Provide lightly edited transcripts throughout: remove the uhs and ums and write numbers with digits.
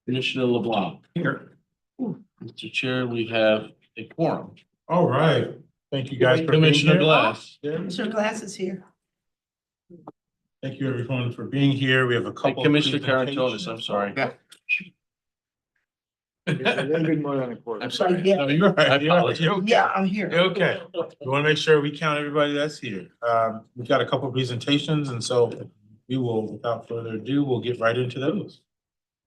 Commissioner LeBlanc. Here. Mr. Chair, we have a quorum. All right. Thank you guys for being Commissioner here. Glass. Commissioner Glass is here. Thank you everyone for being here. We have a And couple. Commissioner presentations. Karantonis, I'm sorry. Yeah. A little bit more than a quarter. I'm sorry. Yeah. No, you're I right. You're apologize. you're okay. Yeah, I'm here. You're okay. We want to make sure we count everybody that's here. We've got a couple presentations, and so we will, without further ado, we'll get right into those.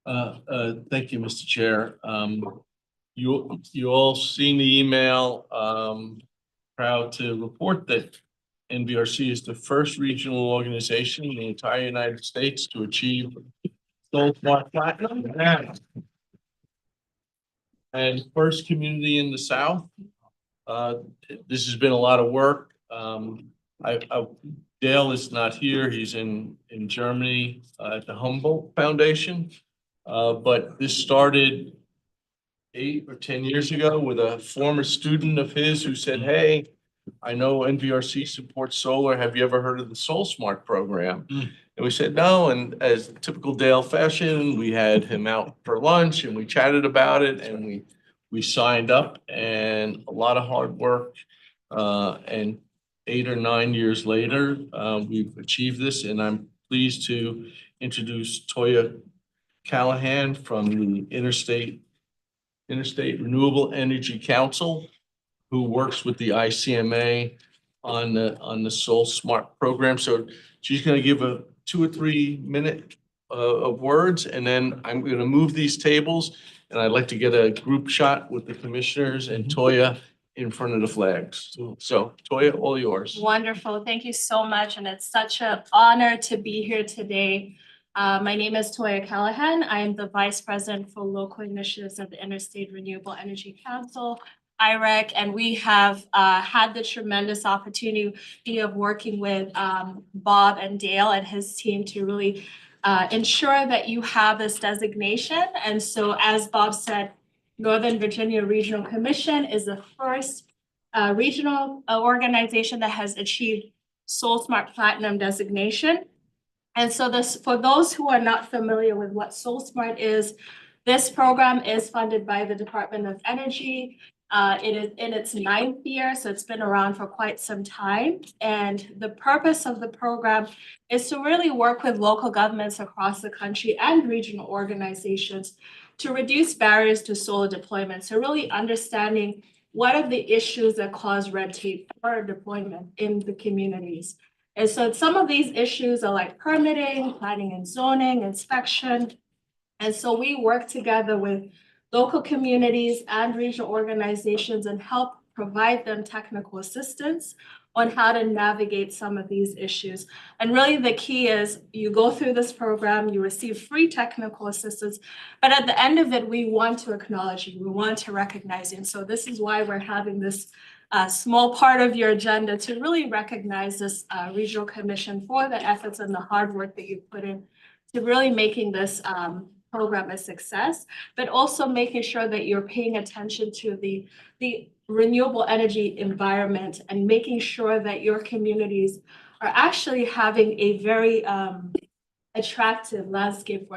Thank you, Mr. Chair. You all seen the email. Proud to report that NVRC is the first regional organization in the entire United States to achieve Gold Smart Platinum. And first community in the South. This has been a lot of work. Dale is not here. He's in Germany at the Humboldt Foundation. But this started 8 or 10 years ago with a former student of his who said, "Hey, I know NVRC supports solar. Have you ever heard of the Soul Smart program?" And we said no. And as typical Dale fashion, we had him out for lunch and we chatted about it and we signed up, and a lot of hard work. And 8 or 9 years later, we've achieved this, and I'm pleased to introduce Toya Callahan from the Interstate Renewable Energy Council, who works with the ICMA on the Soul Smart program. So she's going to give a 2 or 3 minute of words, and then I'm going to move these tables, and I'd like to get a group shot with the commissioners and Toya in front of the flags. So Toya, all yours. Wonderful. Thank you so much. And it's such an honor to be here today. My name is Toya Callahan. I am the Vice President for Local Initiatives of the Interstate Renewable Energy Council, IREC, and we have had the tremendous opportunity of working with Bob and Dale and his team to really ensure that you have this designation. And so, as Bob said, Northern Virginia Regional Commission is the first regional organization that has achieved Soul Smart Platinum designation. And so this, for those who are not familiar with what Soul Smart is, this program is funded by the Department of Energy. It is in its 9th year, so it's been around for quite some time. And the purpose of the program is to really work with local governments across the country and regional organizations to reduce barriers to solar deployment. So really understanding what are the issues that cause red tape for deployment in the communities. And so some of these issues are like permitting, planning and zoning, inspection. And so we work together with local communities and regional organizations and help provide them technical assistance on how to navigate some of these issues. And really the key is you go through this program, you receive free technical assistance, but at the end of it, we want to acknowledge you, we want to recognize you. And so this is why we're having this small part of your agenda to really recognize this regional commission for the efforts and the hard work that you've put in to really making this program a success, but also making sure that you're paying attention to the renewable energy environment and making sure that your communities are actually having a very attractive landscape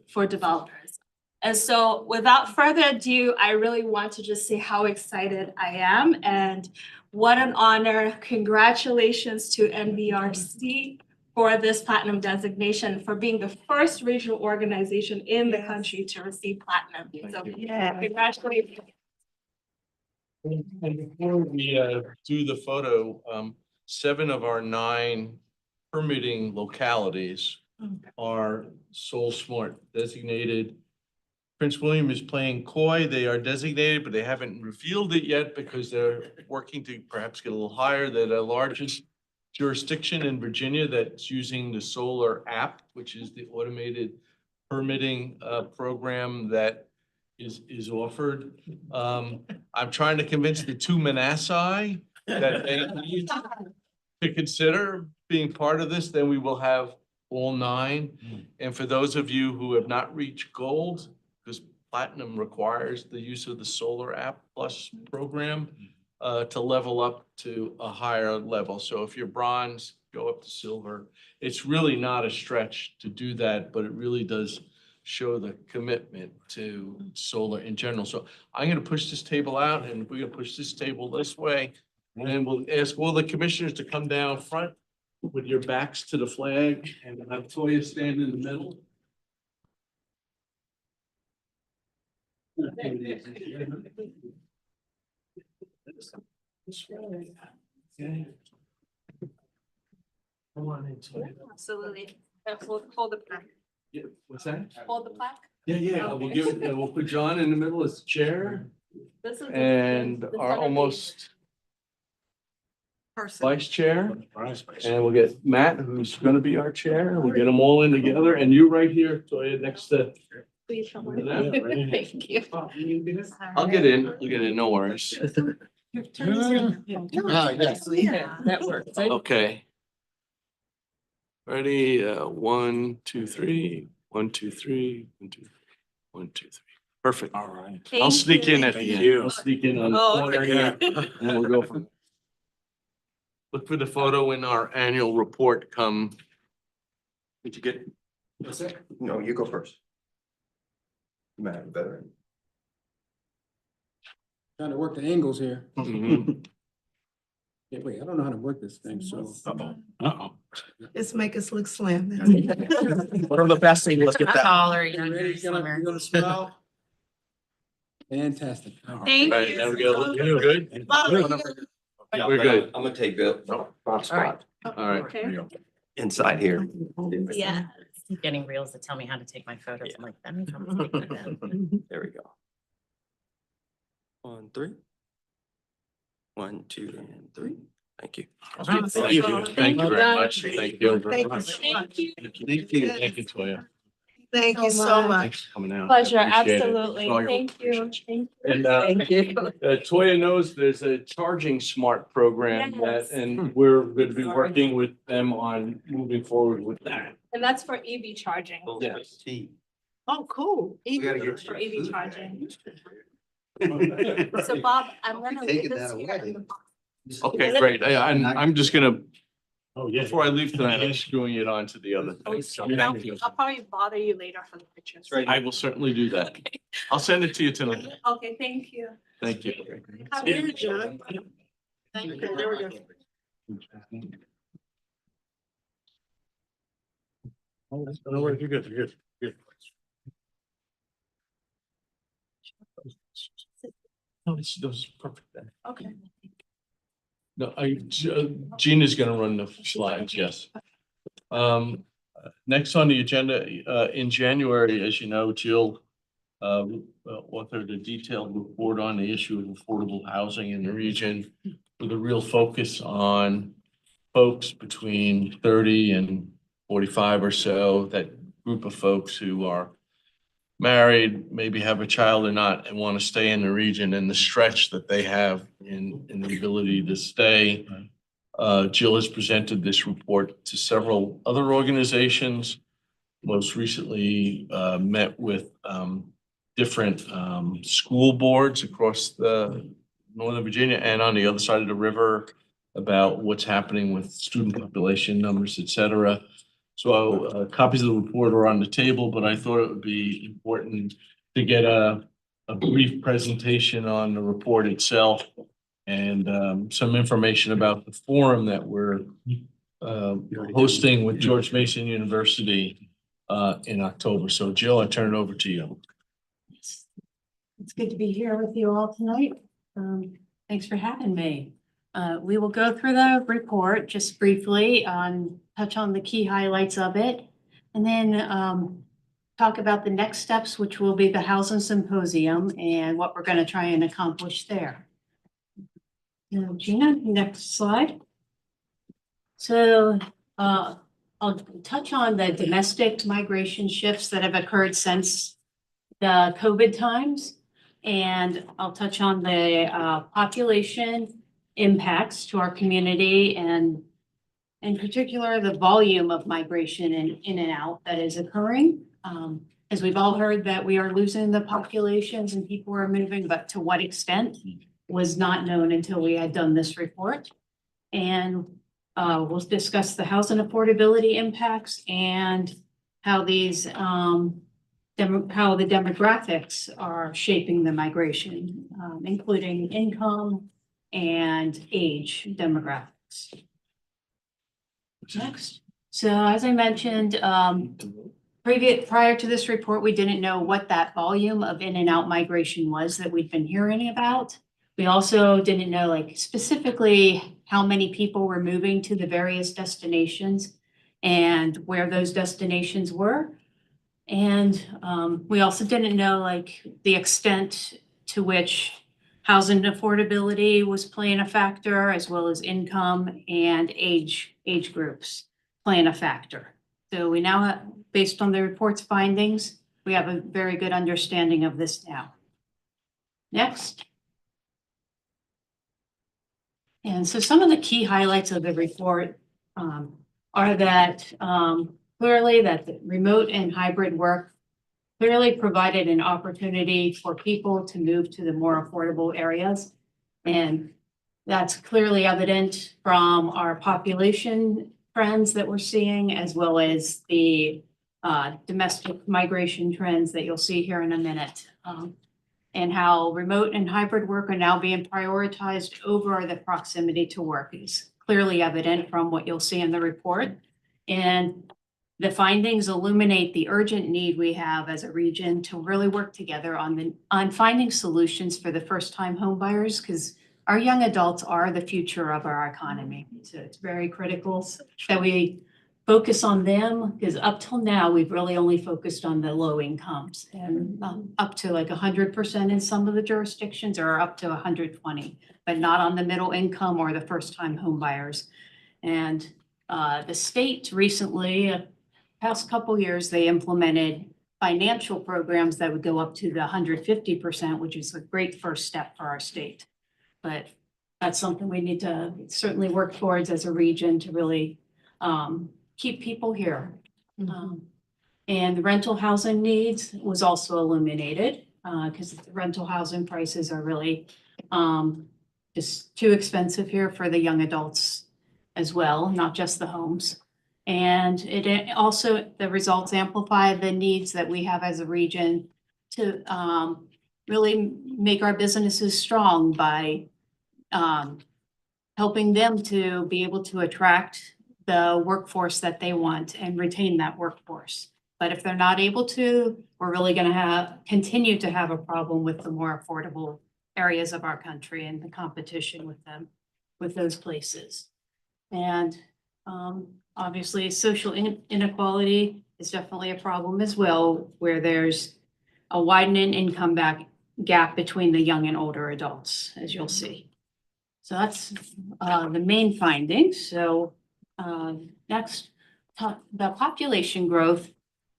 for developers. And so without further ado, I really want to just say how excited I am and what an honor. Congratulations to NVRC for this platinum designation, for being the first regional organization in the country to receive platinum. So congratulations. And before we do the photo, 7 of our 9 permitting localities are Soul Smart designated. Prince William is playing coy. They are designated, but they haven't revealed it yet because they're working to perhaps get a little higher. They're the largest jurisdiction in Virginia that's using the solar app, which is the automated permitting program that is offered. I'm trying to convince the 2 Manassas that they need to consider being part of this. Then we will have all 9. And for those of you who have not reached gold, because platinum requires the use of the Solar App Plus program to level up to a higher level. So if you're bronze, go up to silver. It's really not a stretch to do that, but it really does show the commitment to solar in general. So I'm gonna push this table out and we're gonna push this table this way. And we'll ask all the commissioners to come down front with your backs to the flag and have Toya stand in the middle. Okay. Come on in, Toya. Absolutely. Hold the plaque. Yeah, what's that? Hold the plaque. Yeah, we'll give it, we'll put John in the middle as chair This is and the our centerpiece. almost Person. vice chair. Surprise, surprise. And we'll get Matt, who's gonna be our chair. We'll get them all in together and you right here, Toya, next to. Please come on. Yeah, right in. Thank you. I'll get in, no worries. Yeah, that works. Okay. Ready, 1, 2, 3, 1, 2, 3, 1, 2, 1, 2, 3. Perfect. All right. I'll Thank sneak in at the Thank end. you. I'll sneak in on the Oh, corner okay. here and we'll go from. Look for the photo in our annual report come. Did you get? What's that? No, you go first. Matt, better. Trying to work the angles here. Mhm. Yeah, wait, I don't know how to work this thing, so. Just make us look slim. What are the best things? Let's get that. Taller, You ready? You gonna smile? Fantastic. Thank Right, you. there we go. You're good. We're good. I'm gonna take Bill. No, wrong spot. All right. Okay. Inside here. Yeah. Keep getting reels that tell me how to take my photos. I'm like, that means I'm taking them. There we go. 1, 3. 1, 2, and 3. Thank you. Thank you. Thank you very much. Thank you. Thank you. Thank you. Thank you. Thank you, Toya. Thank you so much. Thanks for coming out. Pleasure, Appreciate it. absolutely. All your Thank you. patience. Thank you. And Thank you. Toya knows there's a Charging Smart program Yes. and we're going to be working with them on moving forward with that. And that's for EV charging, Yes. Oh, cool. for EV charging. So Bob, I'm gonna leave this here. Okay, great. I'm just gonna, Oh, yeah. before I leave tonight, I'm screwing it on to the other thing. So thank you. I'll probably bother you later for the pictures. I will certainly do that. I'll send it to you tonight. Okay, thank you. Thank you. Have a Here, good John. Thank you. There we go. No worries, you're good, you're good, you're good. No, this is perfect then. Okay. No, Gina's gonna run the slides, yes. Next on the agenda, in January, as you know, Jill authored a detailed report on the issue of affordable housing in the region with a real focus on folks between 30 and 45 or so, that group of folks who are married, maybe have a child or not, and want to stay in the region and the stretch that they have in the ability to stay. Jill has presented this report to several other organizations. Most recently, met with different school boards across the Northern Virginia and on the other side of the river about what's happening with student population numbers, et cetera. So copies of the report are on the table, but I thought it would be important to get a brief presentation on the report itself and some information about the forum that we're hosting with George Mason University in October. So Jill, I turn it over to you. It's good to be here with you all tonight. Thanks for having me. We will go through the report just briefly touch on the key highlights of it. And then talk about the next steps, which will be the Housing Symposium and what we're going to try and accomplish there. Gina, next slide. So I'll touch on the domestic migration shifts that have occurred since the COVID times. And I'll touch on the population impacts to our community and in particular, the volume of migration in and out that is occurring. As we've all heard that we are losing the populations and people are moving, but to what extent was not known until we had done this report. And we'll discuss the housing affordability impacts and how these how the demographics are shaping the migration, including income and age demographics. Next. So as I mentioned, prior to this report, we didn't know what that volume of in and out migration was that we've been hearing about. We also didn't know like specifically how many people were moving to the various destinations and where those destinations were. And we also didn't know like the extent to which housing affordability was playing a factor, as well as income and age groups playing a factor. So we now have, based on the report's findings, we have a very good understanding of this now. Next. And so some of the key highlights of the report are that clearly that the remote and hybrid work clearly provided an opportunity for people to move to the more affordable areas. And that's clearly evident from our population trends that we're seeing, as well as the domestic migration trends that you'll see here in a minute. And how remote and hybrid work are now being prioritized over the proximity to work is clearly evident from what you'll see in the report. And the findings illuminate the urgent need we have as a region to really work together on finding solutions for the first-time home buyers, because our young adults are the future of our economy. So it's very critical that we focus on them, because up till now, we've really only focused on the low incomes, and up to like 100% in some of the jurisdictions, or up to 120, but not on the middle income or the first-time home buyers. And the state recently, past couple years, they implemented financial programs that would go up to the 150%, which is a great first step for our state. But that's something we need to certainly work towards as a region to really keep people here. And the rental housing needs was also illuminated because the rental housing prices are really just too expensive here for the young adults as well, not just the homes. And it also, the results amplify the needs that we have as a region to really make our businesses strong by helping them to be able to attract the workforce that they want and retain that workforce. But if they're not able to, we're really going to continue to have a problem with the more affordable areas of our country and the competition with them, with those places. And obviously, social inequality is definitely a problem as well, where there's a widening income gap between the young and older adults, as you'll see. So that's the main findings. So next, the population growth.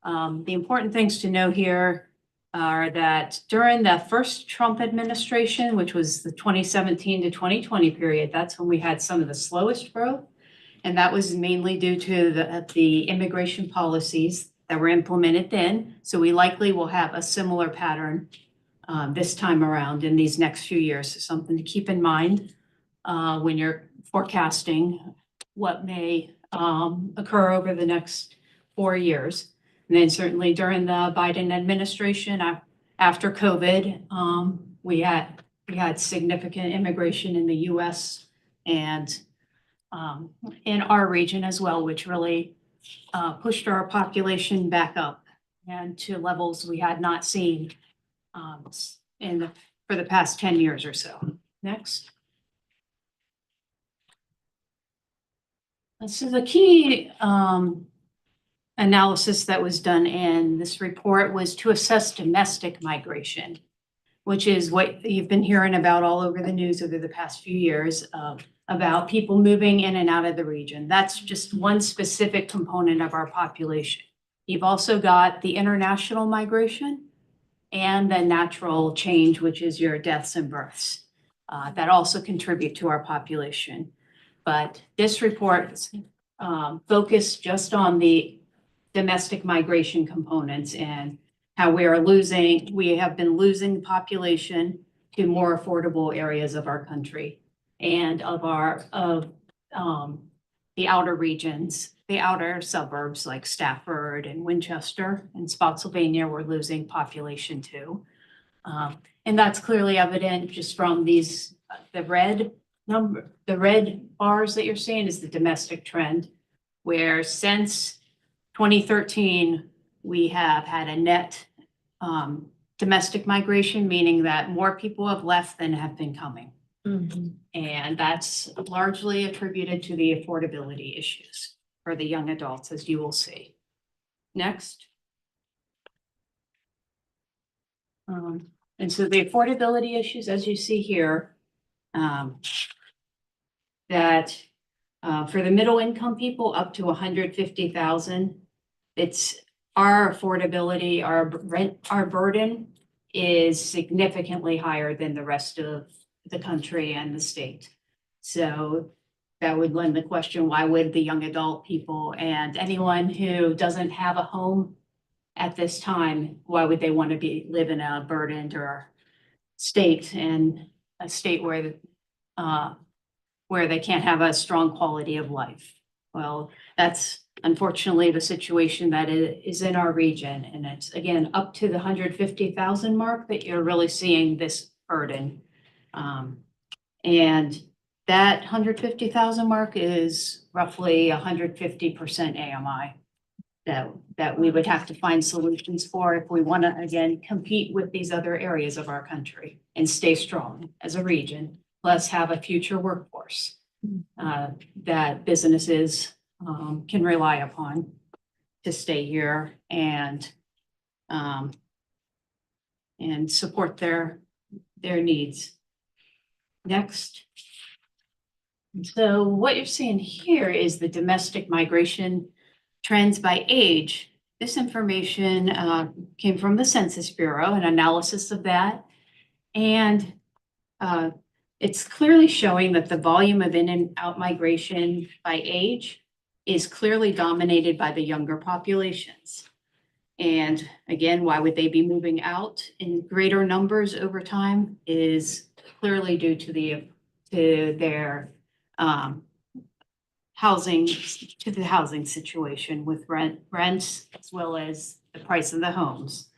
The important things to know here are that during the first Trump administration, which was the 2017 to 2020 period, that's when we had some of the slowest growth. And that was mainly due to the immigration policies that were implemented then. So we likely will have a similar pattern this time around in these next few years. So something to keep in mind when you're forecasting what may occur over the next 4 years. And then certainly during the Biden administration, after COVID, we had significant immigration in the US and in our region as well, which really pushed our population back up and to levels we had not seen for the past 10 years or so. Next. So the key analysis that was done in this report was to assess domestic migration, which is what you've been hearing about all over the news over the past few years, about people moving in and out of the region. That's just one specific component of our population. You've also got the international migration and the natural change, which is your deaths and births, that also contribute to our population. But this report focused just on the domestic migration components and how we have been losing population to more affordable areas of our country and of the outer regions, the outer suburbs like Stafford and Winchester and Spotsylvania, we're losing population too. And that's clearly evident just from these, the red bars that you're seeing is the domestic trend, where since 2013, we have had a net domestic migration, meaning that more people have left than have been coming. And that's largely attributed to the affordability issues for the young adults, as you will see. Next. And so the affordability issues, as you see here, that for the middle income people up to 150,000, it's our affordability, our burden is significantly higher than the rest of the country and the state. So that would lend the question, why would the young adult people and anyone who doesn't have a home at this time, why would they want to live in a burdened or state, and a state where they can't have a strong quality of life? Well, that's unfortunately the situation that is in our region. And it's again, up to the 150,000 mark that you're really seeing this burden. And that 150,000 mark is roughly 150% AMI that we would have to find solutions for if we want to, again, compete with these other areas of our country and stay strong as a region, plus have a future workforce that businesses can rely upon to stay here and support their needs. Next. So what you're seeing here is the domestic migration trends by age. This information came from the Census Bureau, an analysis of that. And it's clearly showing that the volume of in and out migration by age is clearly dominated by the younger populations. And again, why would they be moving out in greater numbers over time is clearly due to their housing situation with rents as well as the price of the homes.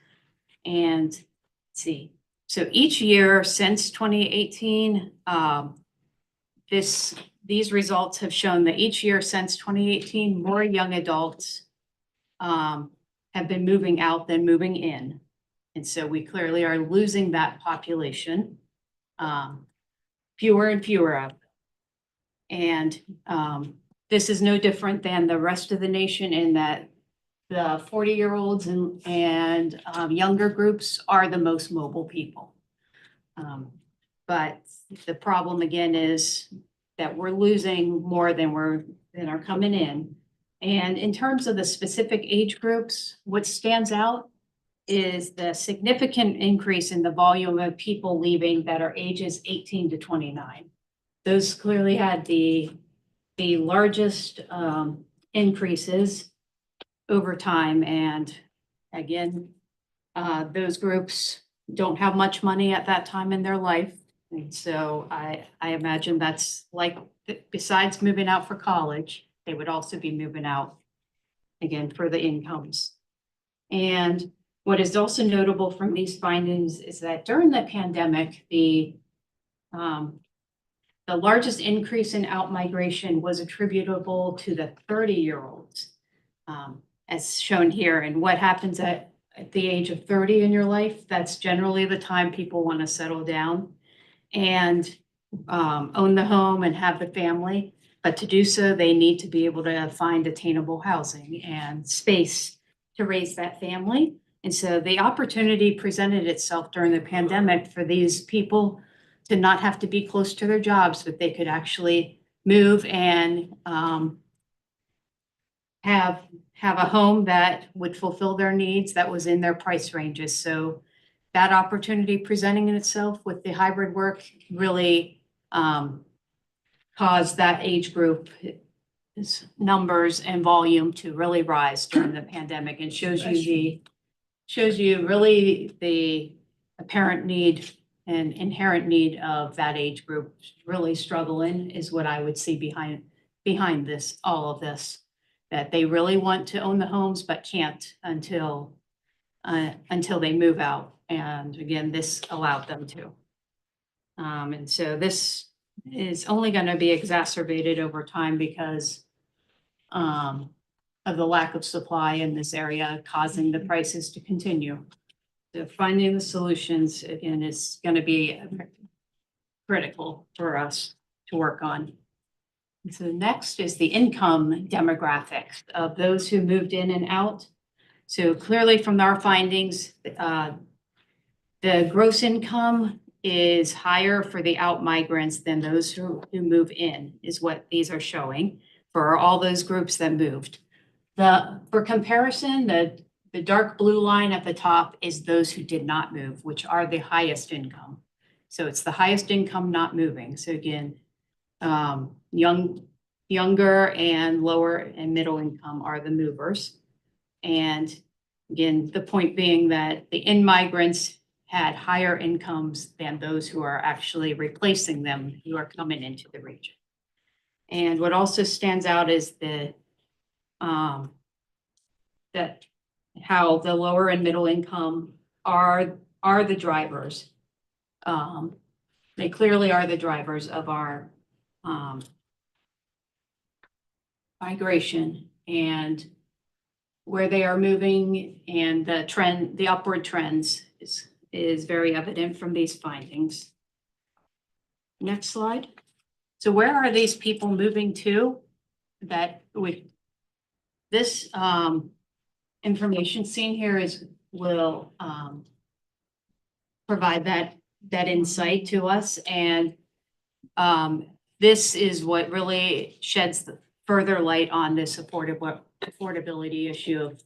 And let's see, so each year since 2018, these results have shown that each year since 2018, more young adults have been moving out than moving in. And so we clearly are losing that population, fewer and fewer of them. And this is no different than the rest of the nation in that the 40-year-olds and younger groups are the most mobile people. But the problem again is that we're losing more than are coming in. And in terms of the specific age groups, what stands out is the significant increase in the volume of people leaving that are ages 18 to 29. Those clearly had the largest increases over time. And again, those groups don't have much money at that time in their life. And so I imagine that's like, besides moving out for college, they would also be moving out again for the incomes. And what is also notable from these findings is that during the pandemic, the largest increase in outmigration was attributable to the 30-year-olds, as shown here. And what happens at the age of 30 in your life, that's generally the time people want to settle down and own the home and have the family. But to do so, they need to be able to find attainable housing and space to raise that family. And so the opportunity presented itself during the pandemic for these people to not have to be close to their jobs, but they could actually move and have a home that would fulfill their needs that was in their price ranges. So that opportunity presenting itself with the hybrid work really caused that age group numbers and volume to really rise during the pandemic, and shows you really the apparent need and inherent need of that age group really struggling is what I would see behind behind this, all of this. That they really want to own the homes but can't until they move out. And again, this allowed them to. And so this is only gonna be exacerbated over time because of the lack of supply in this area causing the prices to continue. So finding the solutions, again, is gonna be critical for us to work on. And so next is the income demographic of those who moved in and out. So clearly from our findings, the gross income is higher for the out migrants than those who move in, is what these are showing for all those groups that moved. For comparison, the dark blue line at the top is those who did not move, which are the highest income. So it's the highest income not moving. So again, younger and lower and middle income are the movers. And again, the point being that the in-migrants had higher incomes than those who are actually replacing them, who are coming into the region. And what also stands out is that how the lower and middle income are the drivers. They clearly are the drivers of our migration and where they are moving, and the upward trends is very evident from these findings. Next slide. So where are these people moving to? That with this information seen here will provide that insight to us, and this is what really sheds the further light on this affordability issue of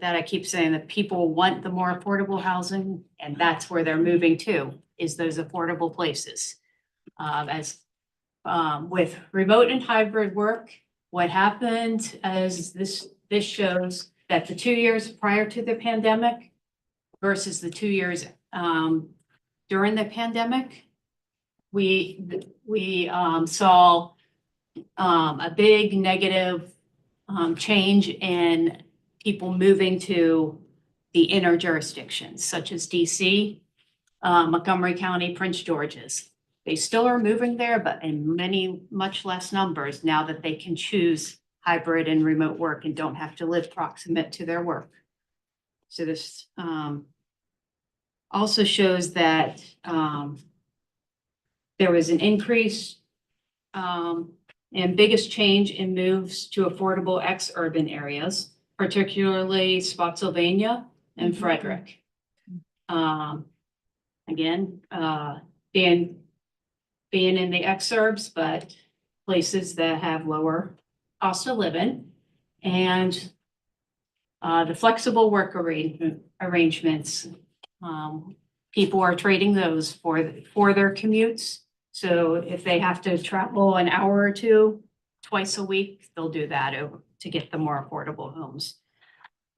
that I keep saying, that people want the more affordable housing, and that's where they're moving to, is those affordable places. With remote and hybrid work, what happened as this shows that the 2 years prior to the pandemic versus the 2 years during the pandemic, we saw a big negative change in people moving to the inner jurisdictions, such as DC, Montgomery County, Prince George's. They still are moving there, but in much less numbers now that they can choose hybrid and remote work and don't have to live proximate to their work. So this also shows that there was an increase and biggest change in moves to affordable ex-urban areas, particularly Spotsylvania and Frederick. Again, being in the exurbs, but places that have lower cost of living, and the flexible work arrangements. People are trading those for their commutes. So if they have to travel an hour or two twice a week, they'll do that to get the more affordable homes.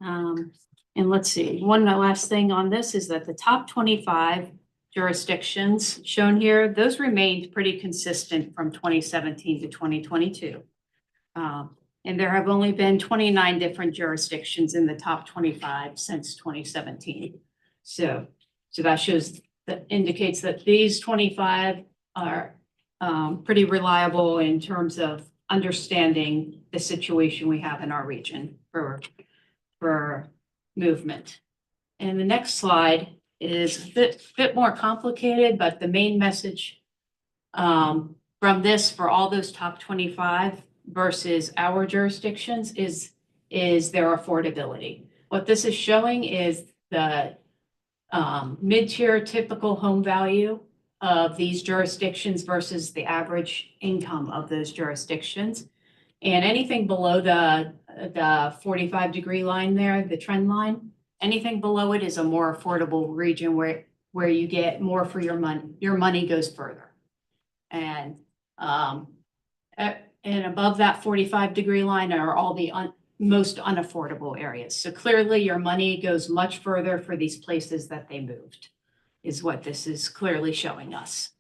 And let's see, one last thing on this is that the top 25 jurisdictions shown here, those remained pretty consistent from 2017 to 2022. And there have only been 29 different jurisdictions in the top 25 since 2017. So that indicates that these 25 are pretty reliable in terms of understanding the situation we have in our region for movement. And the next slide is a bit more complicated, but the main message from this for all those top 25 versus our jurisdictions is their affordability. What this is showing is the mid-tier typical home value of these jurisdictions versus the average income of those jurisdictions. And anything below the 45-degree line there, the trend line, anything below it is a more affordable region where you get more for your money. Your money goes further. And above that 45-degree line are all the most unaffordable areas. So clearly your money goes much further for these places that they moved, is what this is clearly showing us.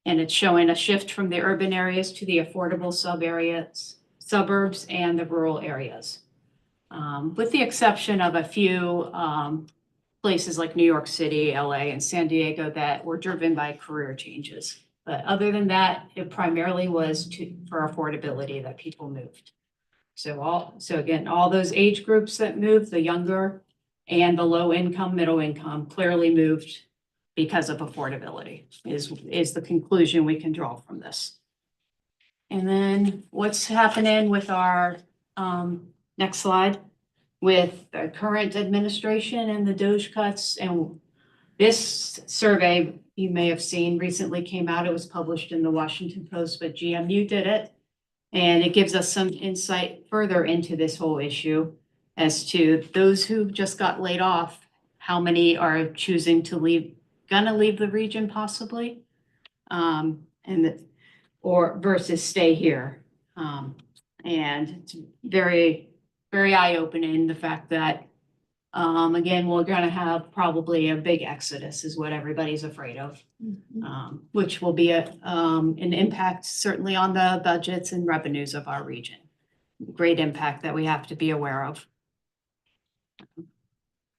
And it's showing a shift from the urban areas to the affordable suburbs and the rural areas. With the exception of a few places like New York City, LA, and San Diego that were driven by career changes. But other than that, it primarily was for affordability that people moved. So again, all those age groups that moved, the younger and the low income, middle income, clearly moved because of affordability is the conclusion we can draw from this. And then what's happening with our, next slide, with the current administration and the DOGE cuts. And this survey you may have seen recently came out. It was published in the Washington Post, but GMU did it. And it gives us some insight further into this whole issue as to those who just got laid off, how many are choosing to leave, gonna leave the region possibly, or versus stay here. And it's very, very eye-opening, the fact that, again, we're gonna have probably a big exodus is what everybody's afraid of. Which will be an impact certainly on the budgets and revenues of our region. Great impact that we have to be aware of.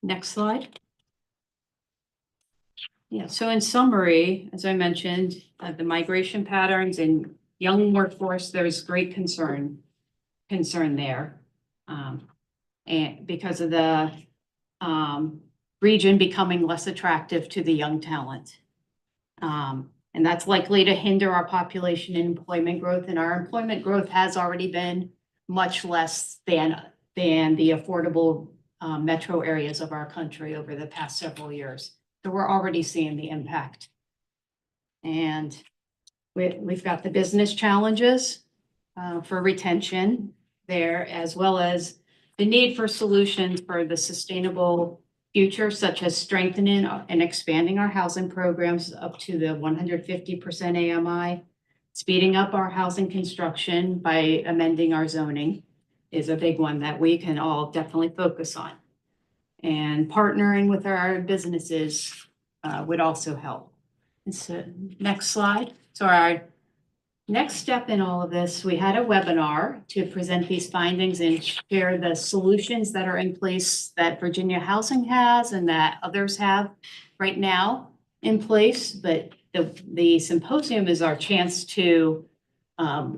Next slide. Yeah, so in summary, as I mentioned, the migration patterns and young workforce, there's great concern there. And because of the region becoming less attractive to the young talent. And that's likely to hinder our population and employment growth. And our employment growth has already been much less than the affordable metro areas of our country over the past several years. So we're already seeing the impact. And we've got the business challenges for retention there, as well as the need for solutions for the sustainable future, such as strengthening and expanding our housing programs up to the 150% AMI, speeding up our housing construction by amending our zoning is a big one that we can all definitely focus on. And partnering with our businesses would also help. And so, next slide. So our next step in all of this, we had a webinar to present these findings and share the solutions that are in place that Virginia Housing has and that others have right now in place. But the symposium is our chance to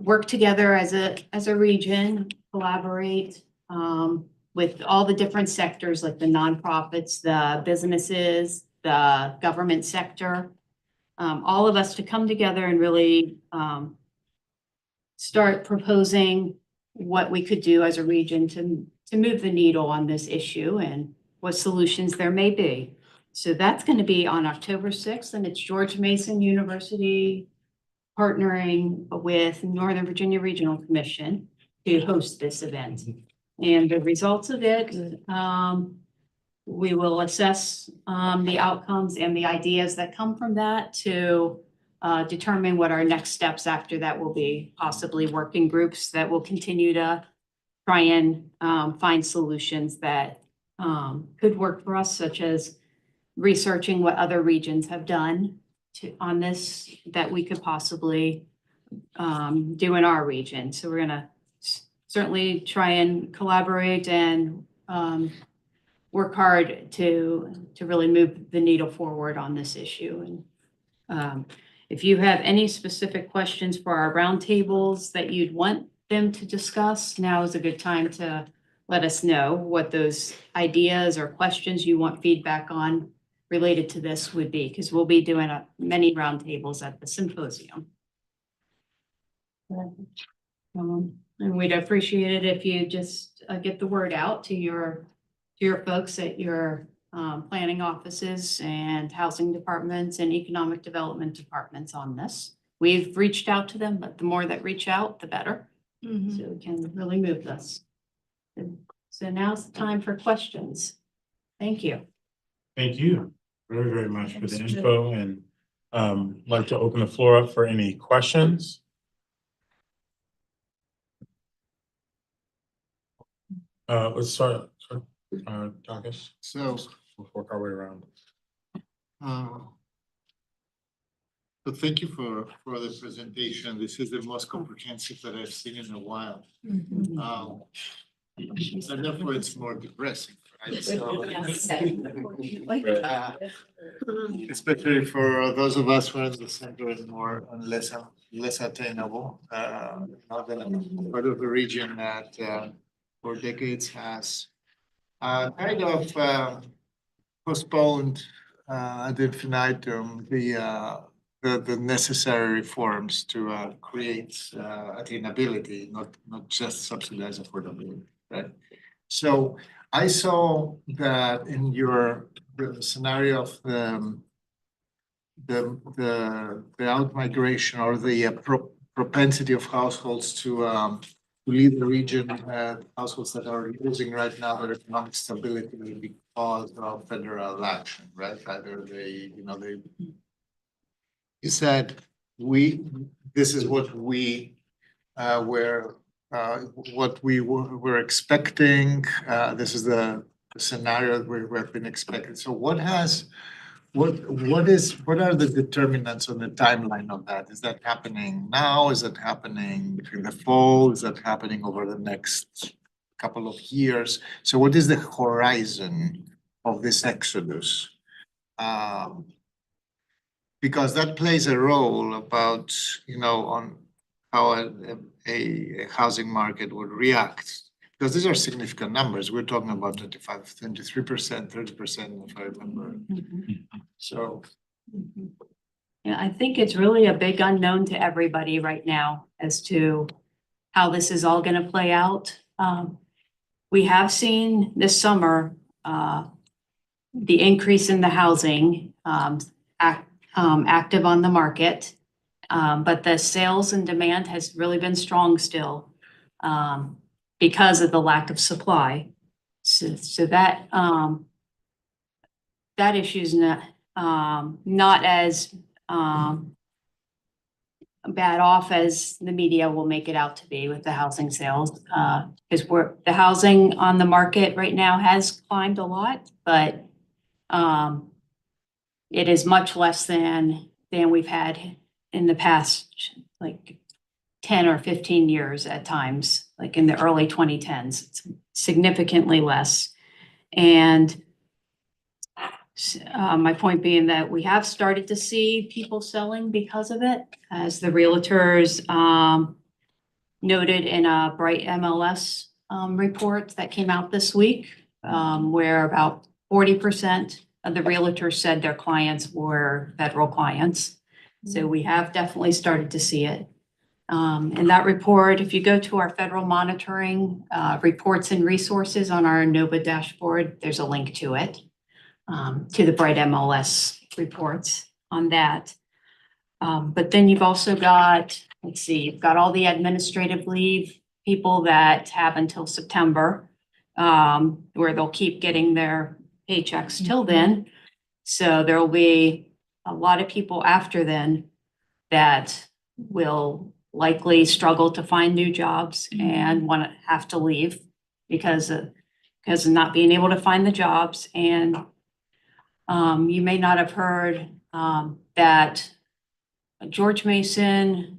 work together as a region, collaborate with all the different sectors like the nonprofits, the businesses, the government sector, all of us to come together and really start proposing what we could do as a region to move the needle on this issue and what solutions there may be. So that's going to be on October 6th, and it's George Mason University partnering with Northern Virginia Regional Commission to host this event. And the results of it, we will assess the outcomes and the ideas that come from that to determine what our next steps after that will be, possibly working groups that will continue to try and find solutions that could work for us, such as researching what other regions have done on this that we could possibly do in our region. So we're gonna certainly try and collaborate and work hard to really move the needle forward on this issue. And if you have any specific questions for our roundtables that you'd want them to discuss, now is a good time to let us know what those ideas or questions you want feedback on related to this would be, because we'll be doing many roundtables at the symposium. And we'd appreciate it if you just get the word out to your folks at your planning offices and housing departments and economic development departments on this. We've reached out to them, but the more that reach out, the better. Mhm. So we can really move this. So now's the time for questions. Thank you. Thank you very, very much for the Thanks, Jill. info, and like to open the floor up for any questions. Let's start, Takis, So, we'll work our way around. uh, So thank you for the presentation. This is the most comprehensive that I've seen in a while. And therefore it's more depressing, right? So, especially for those of us who are in the center and more and less attainable, not that I'm part of the region that for decades has kind of postponed ad infinitum the necessary reforms to create attainability, not just subsidize affordability, right? So I saw that in your the scenario of the out-migration or the propensity of households to leave the region, households that are losing right now their economic stability because of federal action, right? Either you said this is what we were expecting. This is the scenario we have been expecting. So what are the determinants on the timeline of that? Is that happening now? Is that happening between the fall? Is that happening over the next couple of years? So what is the horizon of this exodus? Because that plays a role about, on how a housing market would react. Because these are significant numbers. We're talking about 25, 23%, 30%, if I remember. So. Yeah, I think it's really a big unknown to everybody right now as to how this is all gonna play out. We have seen this summer, the increase in the housing, active on the market. But the sales and demand has really been strong still, because of the lack of supply. So that issue is not as bad off as the media will make it out to be with the housing sales. Because the housing on the market right now has climbed a lot, but it is much less than we've had in the past, like 10 or 15 years at times, like in the early 2010s. It's significantly less. And my point being that we have started to see people selling because of it, as the realtors noted in a Bright MLS report that came out this week, where about 40% of the realtors said their clients were federal clients. So we have definitely started to see it. In that report, if you go to our federal monitoring reports and resources on our NOVA dashboard, there's a link to it, to the Bright MLS reports on that. But then you've also got, you've got all the administrative leave people that have until September, where they'll keep getting their paychecks till then. So there'll be a lot of people after then that will likely struggle to find new jobs and have to leave because of not being able to find the jobs. And you may not have heard that George Mason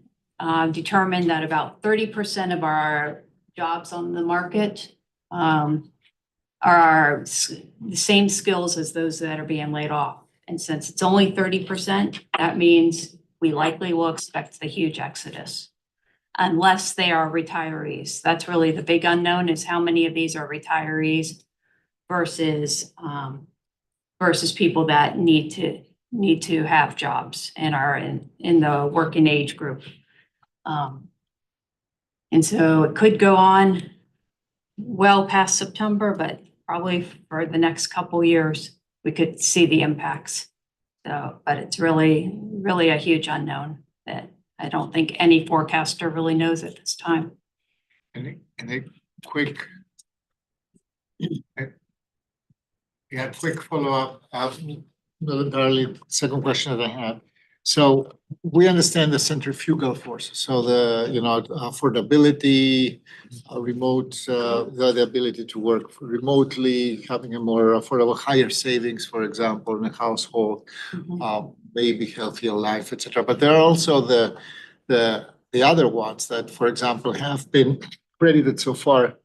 determined that about 30% of our jobs on the market are the same skills as those that are being laid off. And since it's only 30%, that means we likely will expect a huge exodus unless they are retirees. That's really the big unknown, is how many of these are retirees versus people that need to have jobs and are in the working age group. And so it could go on well past September, but probably for the next couple years, we could see the impacts. So, but it's really, really a huge unknown that I don't think any forecaster really knows at this time. And a quick follow-up, not entirely second question that I have. So we understand the centrifugal forces, so the, you know, affordability, remote, the ability to work remotely, having a more affordable, higher savings, for example, in a household, maybe healthier life, etc. But there are also the other ones that, for example, have been credited so far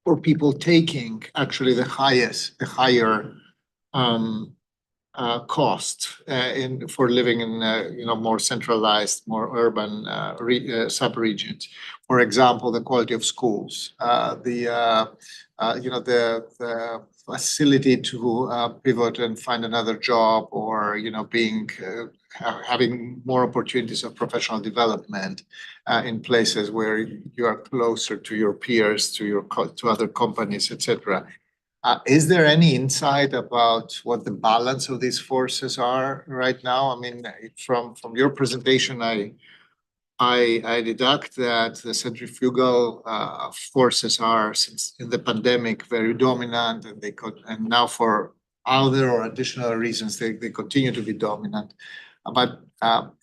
for people taking actually the higher cost for living in you know, more centralized, more urban sub-regions. For example, the quality of schools, you know, the facility to pivot and find another job, or you know, being having more opportunities of professional development in places where you are closer to your peers, to other companies, etc. Is there any insight about what the balance of these forces are right now? I mean, from your presentation, I deduct that the centrifugal forces are, since in the pandemic, very dominant, and and now for other or additional reasons they continue to be dominant. But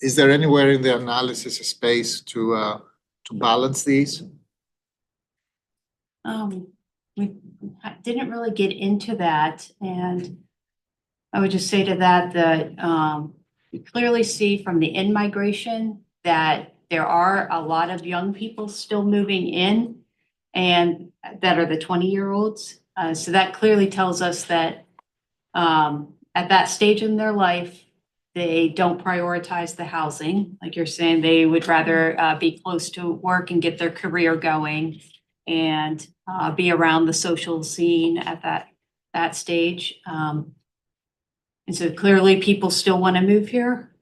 is there anywhere in the analysis a space to balance these? We didn't really get into that, and I would just say to that we clearly see from the in-migration that there are a lot of young people still moving in, and that are the 20-year-olds. So that clearly tells us that at that stage in their life, they don't prioritize the housing. Like you're saying, they would rather be close to work and get their career going, and be around the social scene at that stage. And so clearly people still want to move here.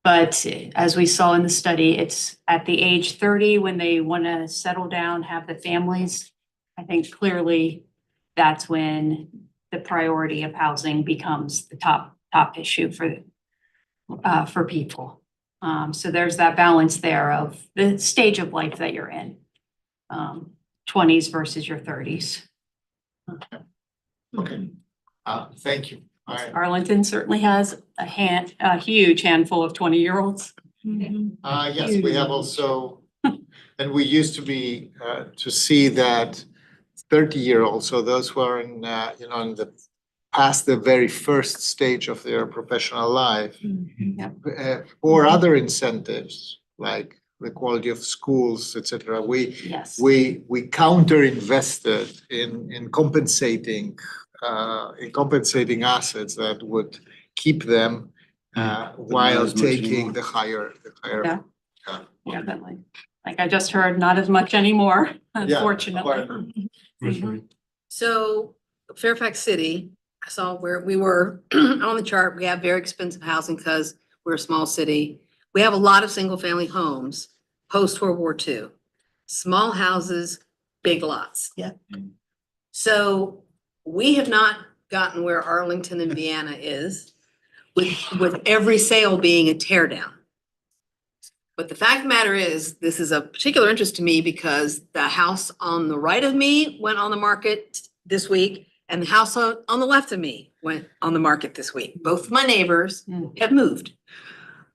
But as we saw in the study, it's at the age 30 when they want to settle down, have the families. I think clearly that's when the priority of housing becomes the top issue for people. So there's that balance there of the stage of life that you're in. 20s versus your 30s. Okay, thank you. All right. Arlington certainly has a huge handful of 20-year-olds. Yes, we have also, and we used to be, to see that 30-year-olds, so those who are in, you know, in the past the very first stage of their professional life, or other incentives like the quality of schools, etc. Yes. We counter invested in compensating assets that would keep them while as much taking anymore. the higher. Yeah, but like I just heard, not as much anymore, unfortunately. So Fairfax City, I saw where we were on the chart. We have very expensive housing because we're a small city. We have a lot of single family homes post World War II. Small houses, big lots. Yeah. So we have not gotten where Arlington and Vienna is with every sale being a tear down. But the fact of the matter is, this is of particular interest to me because the house on the right of me went on the market this week, and the house on the left of me went on the market this week. Both of my neighbors have moved.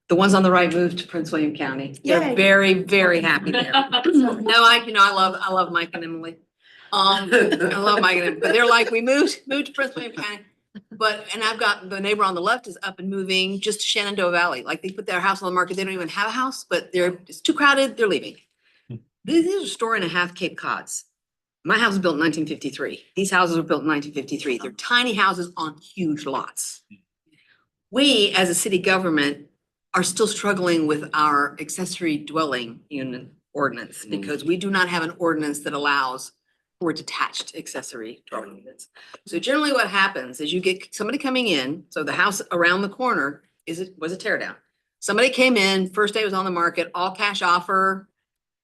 The ones on the right moved to Prince William County. They're Yay. very, very happy there. No, I love Mike and Emily. I love Mike and Emily, but they're like, we moved to Prince William County. And I've got the neighbor on the left is up and moving just to Shenandoah Valley. Like they put their house on the market. They don't even have a house, but it's too crowded. They're leaving. These are a story and a half Cape Cods. My house was built in 1953. These houses were built in 1953. They're tiny houses on huge lots. We, as a city government, are still struggling with our accessory dwelling unit ordinance because we do not have an ordinance that allows for detached accessory dwelling units. So generally what happens is you get somebody coming in, so the house around the corner was a tear down. Somebody came in, first day it was on the market, all cash offer,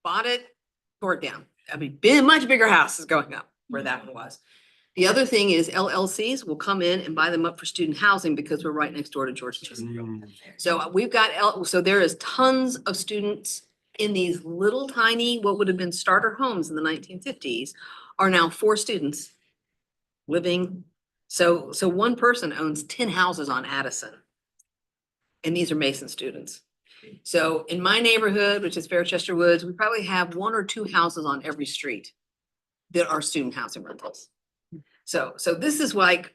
bought it, tore it down. I mean, much bigger house is going up where that one was. The other thing is LLCs will come in and buy them up for student housing because we're right next door to George Chesterfield. So we've got, so there is tons of students in these little tiny, what would have been starter homes in the 1950s, are now 4 students living. So one person owns 10 houses on Addison. and these are Mason students. So in my neighborhood, which is Fairchester Woods, we probably have 1 or 2 houses on every street that are student housing rentals. So this is like,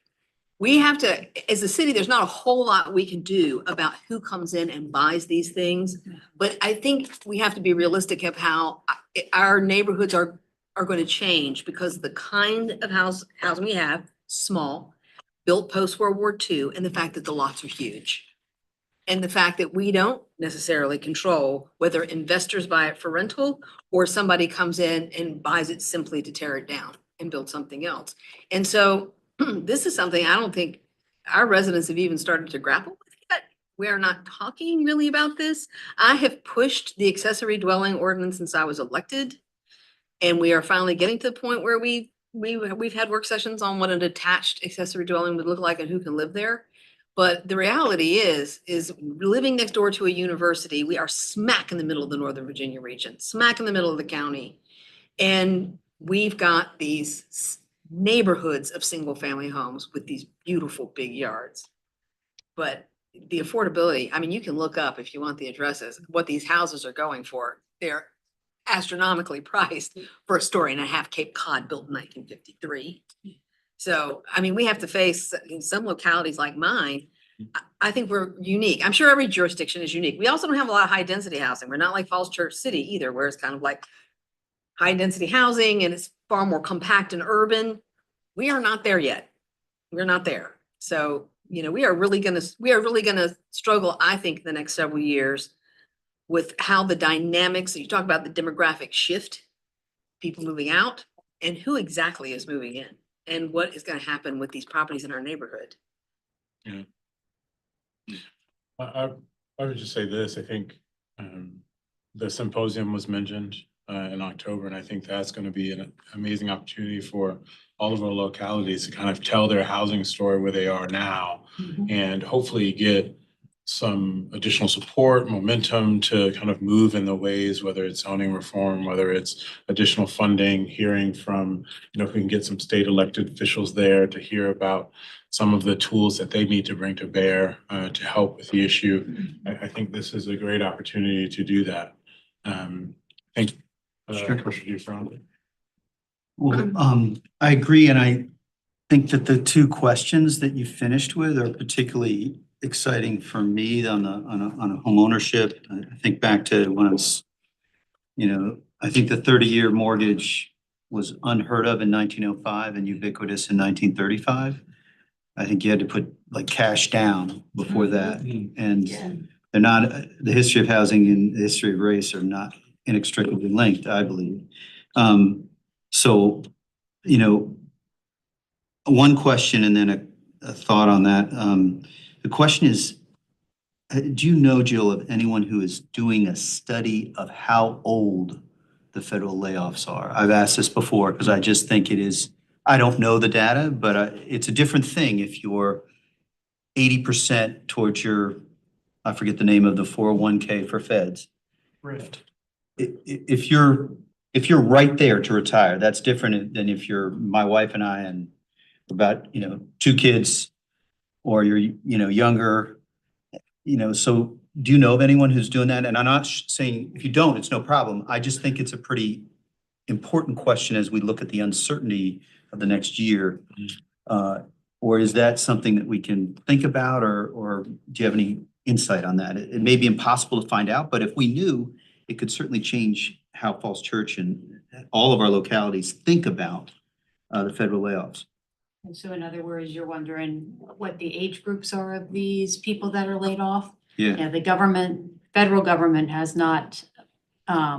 we have to, as a city, there's not a whole lot we can do about who comes in and buys these things. But I think we have to be realistic of how our neighborhoods are going to change because the kind of housing we have, small, built post-World War II, and the fact that the lots are huge. And the fact that we don't necessarily control whether investors buy it for rental or somebody comes in and buys it simply to tear it down and build something else. And so this is something I don't think our residents have even started to grapple with yet. We are not talking really about this. I have pushed the accessory dwelling ordinance since I was elected. And we are finally getting to the point where we've had work sessions on what an attached accessory dwelling would look like and who can live there. But the reality is living next door to a university, we are smack in the middle of the Northern Virginia region, smack in the middle of the county. And we've got these neighborhoods of single family homes with these beautiful big yards. But the affordability, I mean, you can look up if you want the addresses, what these houses are going for. They're astronomically priced for a story and a half Cape Cod built in 1953. So, I mean, we have to face in some localities like mine. I think we're unique. I'm sure every jurisdiction is unique. We also don't have a lot of high density housing. We're not like Falls Church City either, where it's kind of like high density housing and it's far more compact and urban. We are not there yet. We're not there. So, you know, we are really gonna struggle, I think, the next several years with how the dynamics, you talk about the demographic shift, people moving out, and who exactly is moving in, and what is gonna happen with these properties in our neighborhood. Yeah. I would just say this, I think the symposium was mentioned in October, and I think that's going to be an amazing opportunity for all of our localities to kind of tell their housing story where they are now and hopefully get some additional support, momentum to kind of move in the ways, whether it's zoning reform, whether it's additional funding, hearing from, you know, if we can get some state elected officials there to hear about some of the tools that they need to bring to bear to help with the issue. I think this is a great opportunity to do that. I think, Commissioner Dufresne. Well, I agree, and I think that the 2 questions that you finished with are particularly exciting for me on a home ownership. I think back to when I was, you know, I think the 30-year mortgage was unheard of in 1905 and ubiquitous in 1935. I think you had to put like cash down before that. And they're not, the history of housing and the history of race are not inextricably linked, I believe. So, you know, one question and then a thought on that. The question is, do you know, Jill, of anyone who is doing a study of how old the federal layoffs are? I've asked this before because I just think it is, I don't know the data, but it's a different thing if you're 80% towards your, I forget the name of the 401k for feds. Rift. If you're right there to retire, that's different than if you're my wife and I and about, you know, 2 kids or you're, you know, younger, you know, so do you know of anyone who's doing that? And I'm not saying if you don't, it's no problem. I just think it's a pretty important question as we look at the uncertainty of the next year. Or is that something that we can think about or do you have any insight on that? It may be impossible to find out, but if we knew, it could certainly change how Falls Church and all of our localities think about the federal layoffs. And so in other words, you're wondering what the age groups are of these people that are laid off? Yeah. Yeah, the federal government has not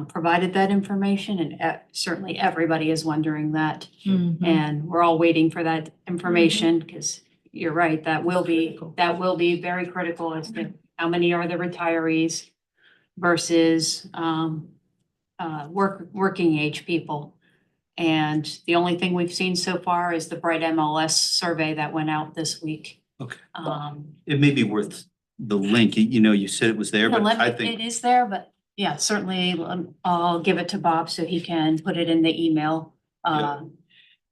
provided that information and certainly everybody is wondering that. And we're all waiting for that information because you're right, that will be very critical as to how many are the retirees versus working age people. And the only thing we've seen so far is the Bright MLS survey that went out this week. Okay. It may be worth the link. You know, you said it was there, but I think it is there, but yeah, certainly I'll give it to Bob so he can put it in the email and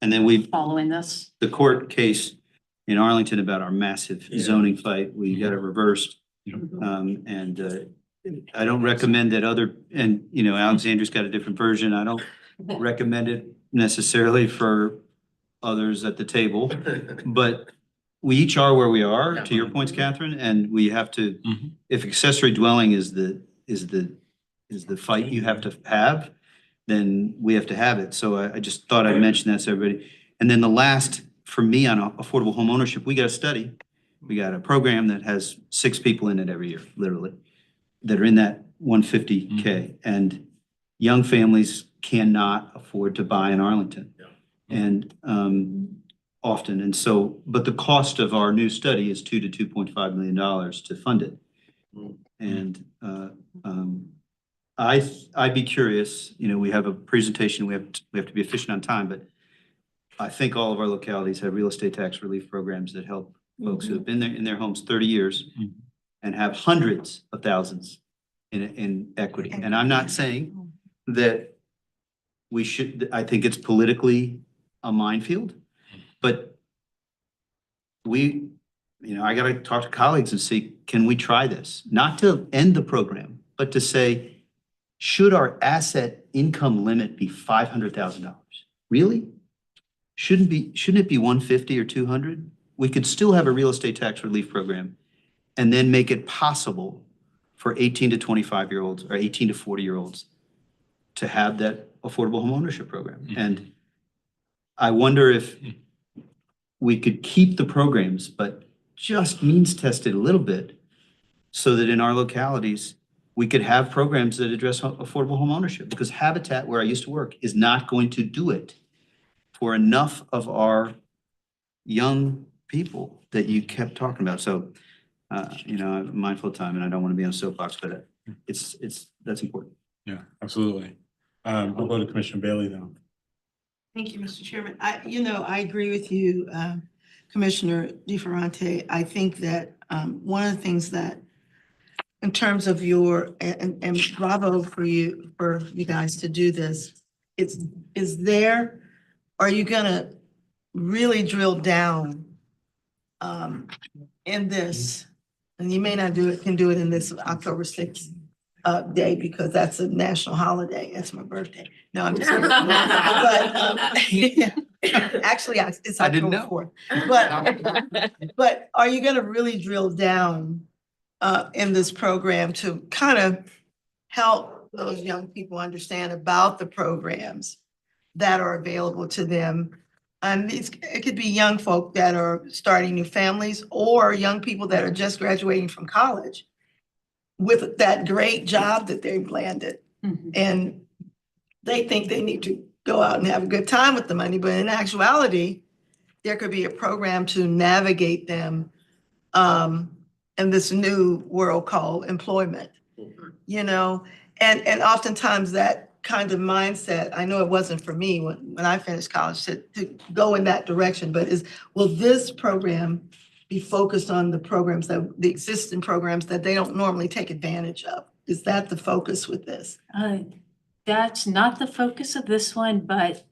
then we've following this. the court case in Arlington about our massive zoning fight. We got it reversed. And I don't recommend that Alexandra's got a different version. I don't recommend it necessarily for others at the table. But we each are where we are, to your points, Catherine, and we have to, Mhm. if accessory dwelling is the fight you have to have, then we have to have it. So I just thought I'd mention that to everybody. And then the last, for me, on affordable home ownership, we got a study. We got a program that has 6 people in it every year, literally, that are in that 150K. And young families cannot afford to buy in Arlington. And often, and so, but the cost of our new study is $2 to $2.5 million to fund it. And I'd be curious, we have a presentation, we have to be efficient on time, but I think all of our localities have real estate tax relief programs that help folks who have been there in their homes 30 years and have hundreds of thousands in equity. And I'm not saying that we should, I think it's politically a minefield, but I gotta talk to colleagues and see, can we try this? Not to end the program, but to say, should our asset income limit be $500,000? Really? Shouldn't it be 150 or 200? We could still have a real estate tax relief program and then make it possible for 18 to 25-year-olds or 18 to 40-year-olds to have that affordable home ownership program. And I wonder if we could keep the programs, but just means test it a little bit so that in our localities, we could have programs that address affordable home ownership, because Habitat, where I used to work, is not going to do it for enough of our young people that you kept talking about. So, I'm mindful of time and I don't want to be on a soapbox, but that's important. Yeah, absolutely. I'll go to Commissioner Bailey now. Thank you, Mr. Chairman. I agree with you, Commissioner DeFerrante. I think that one of the things that, in terms of and bravo for you guys to do this, are you gonna really drill down in this? And you may not can do it in this October 6th day, because that's a national holiday. That's my birthday. No, I'm just kidding. But actually, it's I didn't October know. 4th. But are you gonna really drill down in this program to kind of help those young people understand about the programs that are available to them? And it could be young folk that are starting new families, or young people that are just graduating from college with that great job that they've landed. And they think they need to go out and have a good time with the money, but in actuality, there could be a program to navigate them in this new world called employment, and oftentimes that kind of mindset, I know it wasn't for me when I finished college to go in that direction, but will this program be focused on the existing programs that they don't normally take advantage of? Is that the focus with this? That's not the focus of this one, but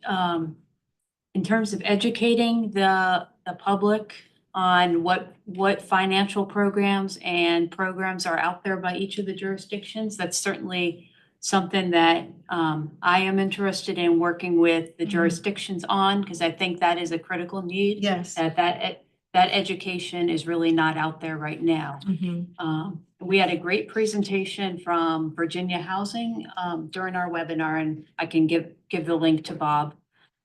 in terms of educating the public on what financial programs and programs are out there by each of the jurisdictions, that's certainly something that I am interested in working with the jurisdictions on, because I think that is a critical need. Yes. That education is really not out there right now. We had a great presentation from Virginia Housing during our webinar, and I can give the link to Bob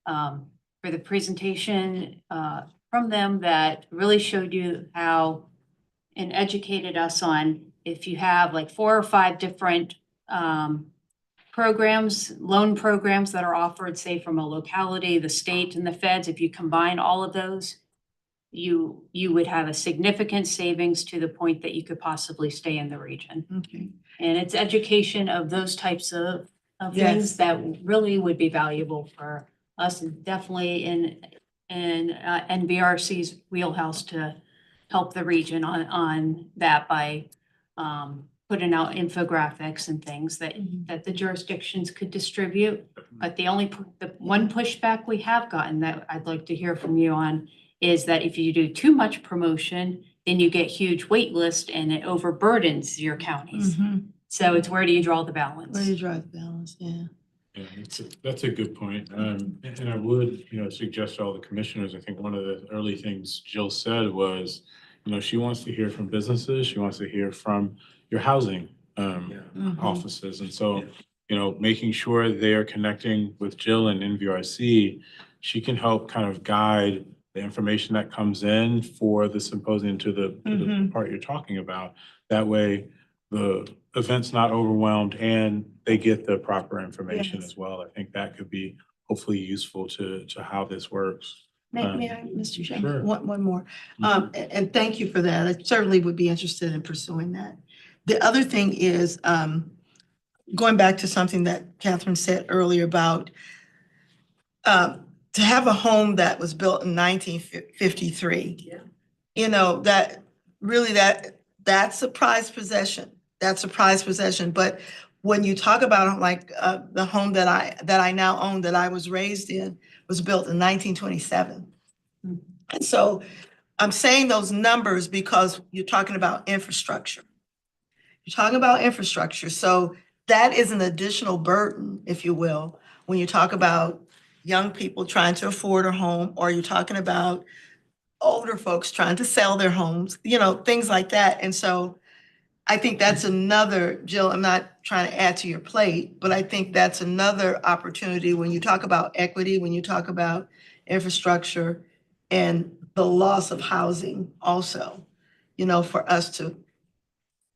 for the presentation from them that really showed you how, and educated us on, if you have like 4 or 5 different programs, loan programs that are offered, say from a locality, the state and the feds, if you combine all of those, you would have a significant savings to the point that you could possibly stay in the region. Okay. And it's education of those types of Yes. things that really would be valuable for us, and definitely in NVRC's wheelhouse to help the region on that by putting out infographics and things that the jurisdictions could distribute. But the one pushback we have gotten that I'd like to hear from you on is that if you do too much promotion, then you get huge wait list and it overburdens your counties. So it's where do you draw the balance? Where do you draw the balance? Yeah. Yeah, that's a good point. And I would, suggest to all the commissioners, I think one of the early things Jill said was, she wants to hear from businesses, she wants to hear from your housing offices. And so, making sure they are connecting with Jill and NVRC, she can help kind of guide the information that comes in for the symposium to the part you're talking about. That way, the event's not overwhelmed and they get the proper information Yes. as well. I think that could be hopefully useful to how this works. May I, Mr. Chairman? Sure. One more. And thank you for that. I certainly would be interested in pursuing that. The other thing is, going back to something that Catherine said earlier about to have a home that was built in 1953. That really, that's a prized possession. That's a prized possession. But when you talk about like the home that I now own, that I was raised in, was built in 1927. And so I'm saying those numbers because you're talking about infrastructure. You're talking about infrastructure. So that is an additional burden, if you will, when you talk about young people trying to afford a home, or you're talking about older folks trying to sell their homes, things like that. And so I think that's another, Jill, I'm not trying to add to your plate, but I think that's another opportunity when you talk about equity, when you talk about infrastructure and the loss of housing also, for us to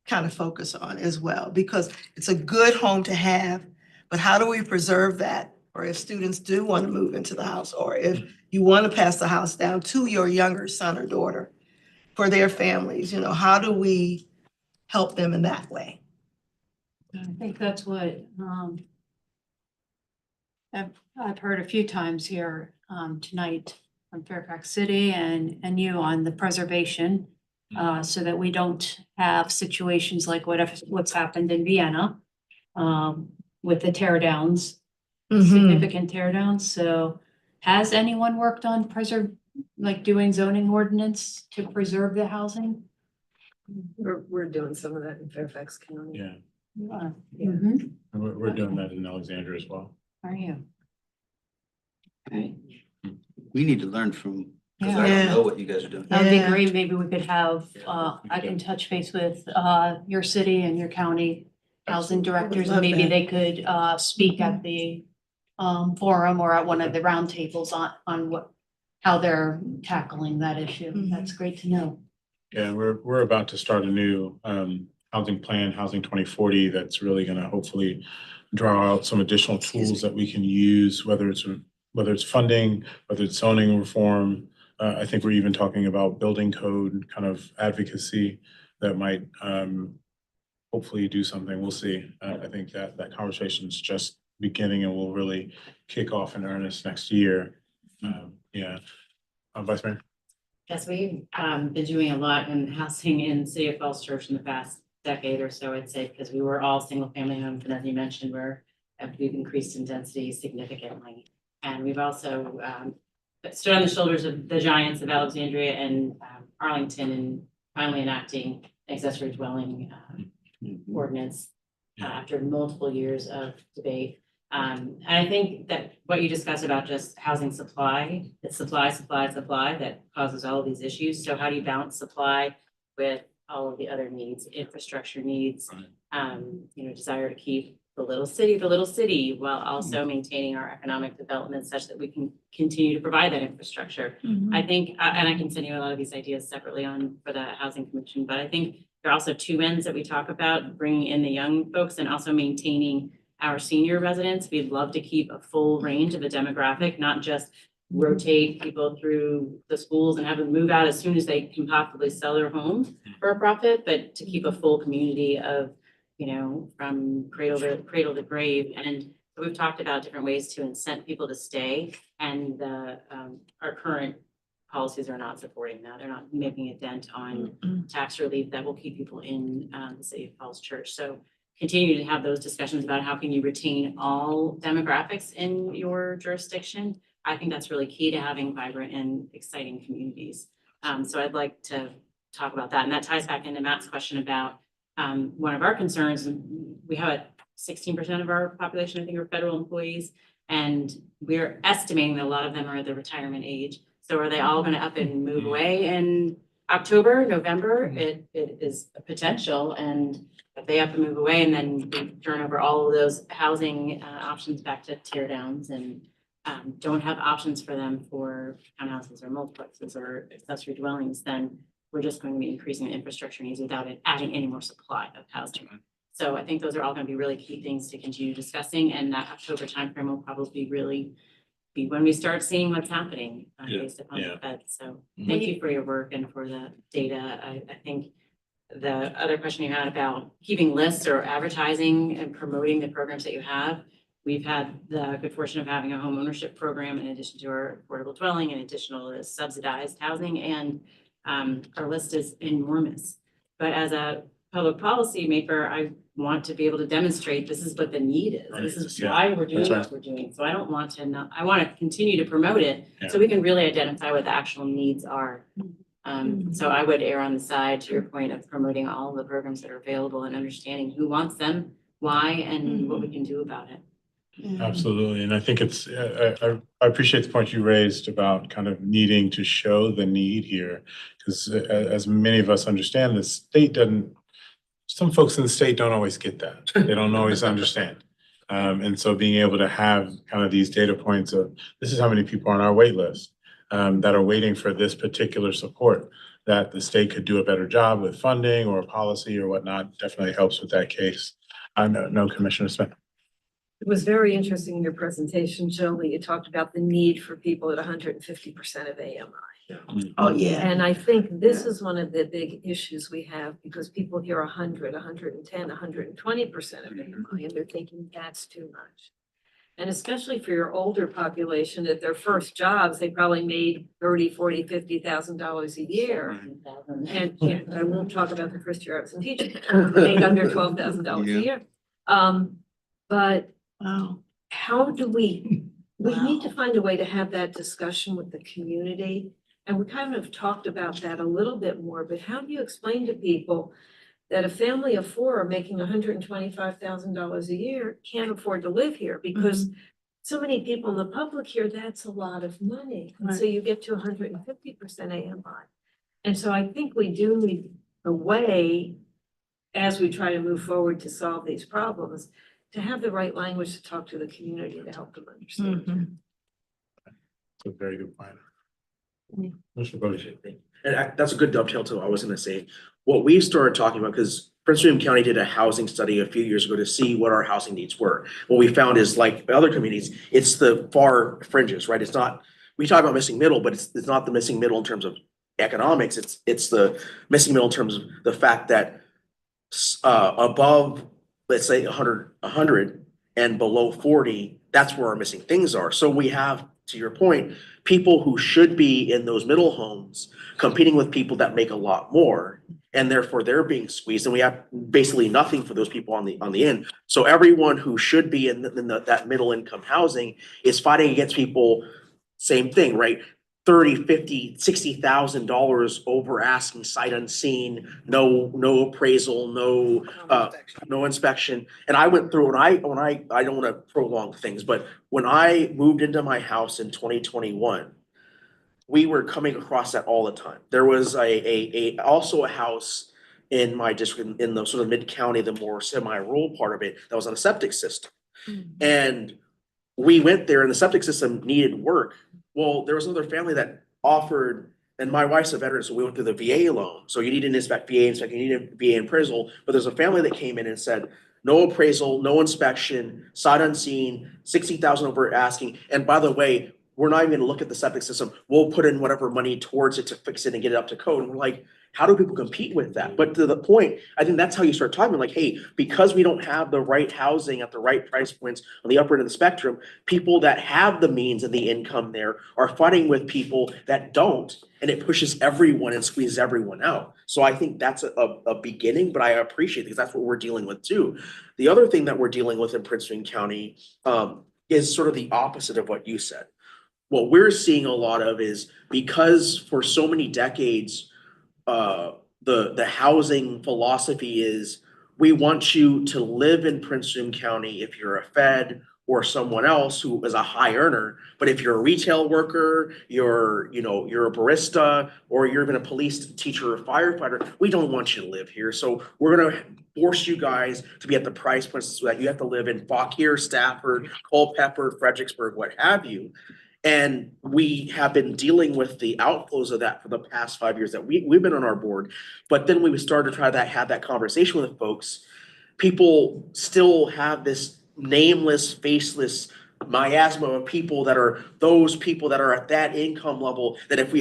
kind of focus on as well, because it's a good home to have, but how do we preserve that? Or if students do want to move into the house, or if you want to pass the house down to your younger son or daughter for their families, how do we help them in that way? I think that's what I've heard a few times here tonight from Fairfax City and you on the preservation, so that we don't have situations like what's happened in Vienna with the tear downs, significant tear downs. So has anyone worked on doing zoning ordinance to preserve the housing? We're doing some of that in Fairfax County. Yeah, You are. Yeah. Mhm. and we're doing that in Alexandria as well. Are you? Okay. We need to learn from, Yeah. I don't know what you guys are doing. That would be Yeah. great. Maybe we could have, I can touch base with your city and your county housing directors, and love maybe that. they could speak at the forum or at one of the roundtables on how they're tackling that issue. That's great to know. Yeah, we're about to start a new housing plan, Housing 2040, that's really gonna hopefully draw out some additional tools that we can use, whether it's funding, whether it's zoning reform. I think we're even talking about building code kind of advocacy that might hopefully do something. We'll see. I think that conversation's just beginning and will really kick off in earnest next year. Yeah. Vice Mayor? Yes, we've been doing a lot in housing in City of Falls Church in the past decade or so, I'd say, because we were all single family homes, and as you mentioned, we've increased in density significantly. And we've also stood on the shoulders of the giants of Alexandria and Arlington, and finally enacting accessory dwelling ordinance after multiple years of debate. And I think that what you discussed about just housing supply, it's supply that causes all of these issues. So how do you balance supply with all of the other needs, infrastructure needs, desire to keep the little city, while also maintaining our economic development such that we can continue to provide that infrastructure. I think, and I can send you a lot of these ideas separately for the Housing Commission, but I think there are also two ends that we talk about, bringing in the young folks and also maintaining our senior residents. We'd love to keep a full range of the demographic, not just rotate people through the schools and have them move out as soon as they can possibly sell their homes for a profit, but to keep a full community of, from cradle to grave. And so we've talked about different ways to incent people to stay, and our current policies are not supporting that. They're not making a dent on tax relief that will keep people in the City of Falls Church. So continue to have those discussions about how can you retain all demographics in your jurisdiction. I think that's really key to having vibrant and exciting communities. So I'd like to talk about that. And that ties back into Matt's question about one of our concerns. We have 16% of our population, I think, are federal employees. And we're estimating that a lot of them are the retirement age. So are they all going to up and move away in October, November? It is a potential. And if they up and move away and then we turn over all of those housing options back to tear downs and don't have options for them for townhouses or multiplexes or accessory dwellings, then we're just going to be increasing the infrastructure needs without it adding any more supply of housing. So I think those are all going to be really key things to continue discussing, and that October timeframe will probably really be when we start seeing what's happening based upon the Fed. So thank you for your work and for the data. I think the other question you had about keeping lists or advertising and promoting the programs that you have. We've had the good fortune of having a home ownership program in addition to our affordable dwelling, in addition to subsidized housing, and our list is enormous. But as a public policy maker, I want to be able to demonstrate this is what the need is. Right. This is Yeah. why we're doing That's what right. we're doing. So I don't want to not, I want to continue to promote it so we can really identify what the actual needs are. So I would err on the side, to your point, of promoting all the programs that are available and understanding who wants them, why, and what we can do about it. Absolutely. And I think it's, I appreciate the point you raised about kind of needing to show the need here. Because as many of us understand, the state doesn't, some folks in the state don't always get that. They don't always understand. And so being able to have kind of these data points of, this is how many people are on our wait list that are waiting for this particular support, that the state could do a better job with funding or policy or whatnot, definitely helps with that case. I know Commissioner Smith. It was very interesting in your presentation, Jill, that you talked about the need for people at 150% of AMI. Oh, yeah. And I think this is one of the big issues we have, because people hear 100, 110, 120% of AMI, and they're thinking that's too much. And especially for your older population, at their first jobs, they probably made $30,000, $40,000, $50,000 a year. And yeah, I won't talk about the first year I was a teacher, they make under $12,000 a year. But Wow. how do we need to find a way to have that discussion with the community. And we kind of talked about that a little bit more, but how do you explain to people that a family of four making $125,000 a year can't afford to live here? Because so many people in the public here, that's a lot of money. And so you get to 150% AMI. And so I think we do need a way, as we try to move forward to solve these problems, to have the right language to talk to the community to help them understand. It's a very good point. Mr. Bowden. And that's a good dovetail to what I was gonna say. What we started talking about, because Prince William County did a housing study a few years ago to see what our housing needs were. What we found is, like other communities, it's the far fringes, right? It's not, we talk about missing middle, but it's not the missing middle in terms of economics. It's the missing middle in terms of the fact that above, let's say 100 and below 40, that's where our missing things are. So we have, to your point, people who should be in those middle homes competing with people that make a lot more, and therefore they're being squeezed, and we have basically nothing for those people on the end. So everyone who should be in that middle income housing is fighting against people, same thing, right? $30,000, $50,000, $60,000 over asking, sight unseen, no appraisal, no inspection. And I went through, I don't want to prolong things, but when I moved into my house in 2021, we were coming across that all the time. There was also a house in my district, in the sort of mid-county, the more semi-rural part of it, that was on a septic system. And we went there and the septic system needed work. Well, there was another family that offered, and my wife's a veteran, so we went through the VA loan. So you need an VA inspection, you need a VA appraisal, but there's a family that came in and said, no appraisal, no inspection, sight unseen, 60,000 over asking. And by the way, we're not even gonna look at the septic system. We'll put in whatever money towards it to fix it and get it up to code. And we're like, how do people compete with that? But to the point, I think that's how you start talking, like, hey, because we don't have the right housing at the right price points on the upper end of the spectrum, people that have the means and the income there are fighting with people that don't, and it pushes everyone and squeezes everyone out. So I think that's a beginning, but I appreciate it because that's what we're dealing with too. The other thing that we're dealing with in Prince William County is sort of the opposite of what you said. what we're seeing a lot of is because for so many decades, the housing philosophy is we want you to live in Prince William County if you're a Fed or someone else who is a high earner. But if you're a retail worker, you're a barista, or you're even a police teacher or firefighter, we don't want you to live here. So we're gonna force you guys to be at the price points so that you have to live in Fauquier, Stafford, Culpeper, Fredericksburg, what have you. And we have been dealing with the outflows of that for the past 5 years that we've been on our board. But then when we started to try to have that conversation with folks, people still have this nameless, faceless miasma of people that are those people that are at that income level, that if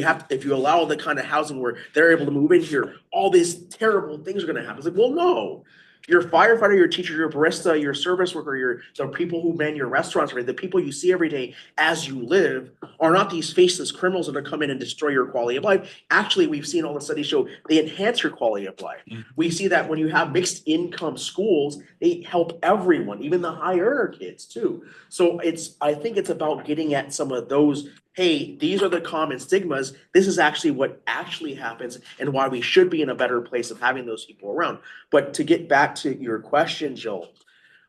you allow the kind of housing where they're able to move in here, all these terrible things are gonna happen. It's like, well, no. Your firefighter, your teacher, your barista, your service worker, the people who man your restaurants, the people you see every day as you live are not these faceless criminals that are come in and destroy your quality of life. Actually, we've seen all the studies show they enhance your quality of life. We see that when you have mixed income schools, they help everyone, even the high earner kids too. So I think it's about getting at some of those, hey, these are the common stigmas. This is actually what actually happens and why we should be in a better place of having those people around. But to get back to your question, Jill,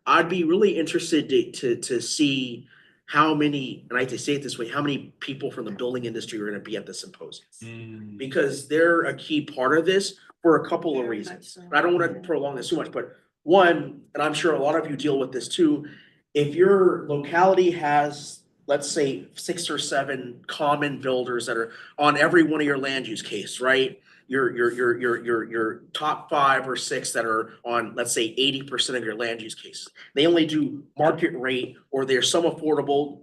I'd be really interested to see how many, and I hate to say it this way, how many people from the building industry are gonna be at the symposium. Because they're a key part of this for a couple of Very much reasons. so. I don't wanna prolong this too much, but one, and I'm sure a lot of you deal with this too, if your locality has, let's say, 6 or 7 common builders that are on every one of your land use case, right? Your top 5 or 6 that are on, let's say, 80% of your land use cases. They only do market rate, or there's some affordable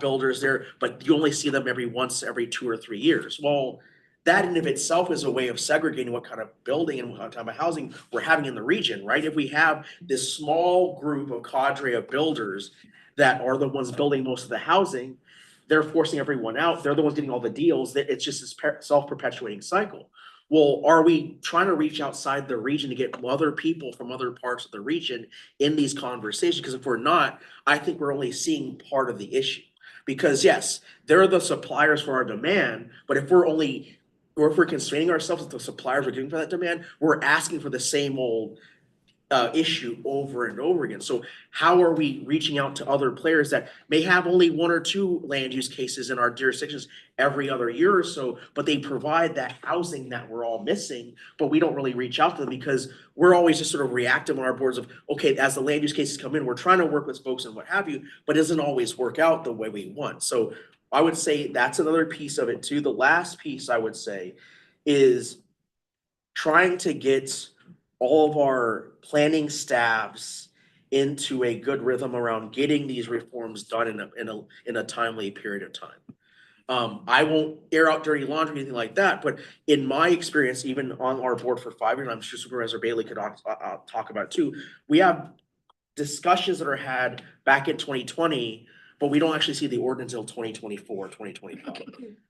builders there, but you only see them every 2 or 3 years. Well, that in of itself is a way of segregating what kind of building and what type of housing we're having in the region, right? If we have this small group of cadre of builders that are the ones building most of the housing, they're forcing everyone out. They're the ones getting all the deals. It's just this self-perpetuating cycle. Well, are we trying to reach outside the region to get other people from other parts of the region in these conversations? Because if we're not, I think we're only seeing part of the issue. Because yes, they're the suppliers for our demand, but if we're constraining ourselves with the suppliers we're getting for that demand, we're asking for the same old issue over and over again. So how are we reaching out to other players that may have only 1 or 2 land use cases in our jurisdictions every other year or so, but they provide that housing that we're all missing, but we don't really reach out to them because we're always just sort of reactive on our boards of, okay, as the land use cases come in, we're trying to work with folks and what have you, but it doesn't always work out the way we want. So I would say that's another piece of it too. The last piece I would say is trying to get all of our planning staffs into a good rhythm around getting these reforms done in a timely period of time. I won't air out dirty laundry or anything like that, but in my experience, even on our board for 5 years, I'm sure Supervisor Bailey could talk about it too. We have discussions that are had back in 2020, but we don't actually see the ordinance until 2024, 2025.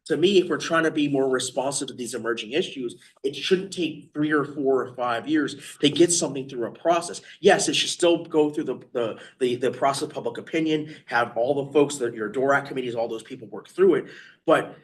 To me, if we're trying to be more responsive to these emerging issues, it shouldn't take 3 or 4 or 5 years to get something through a process. Yes, it should still go through the process of public opinion, have all the folks that your DORAC committees, all those people work through it. But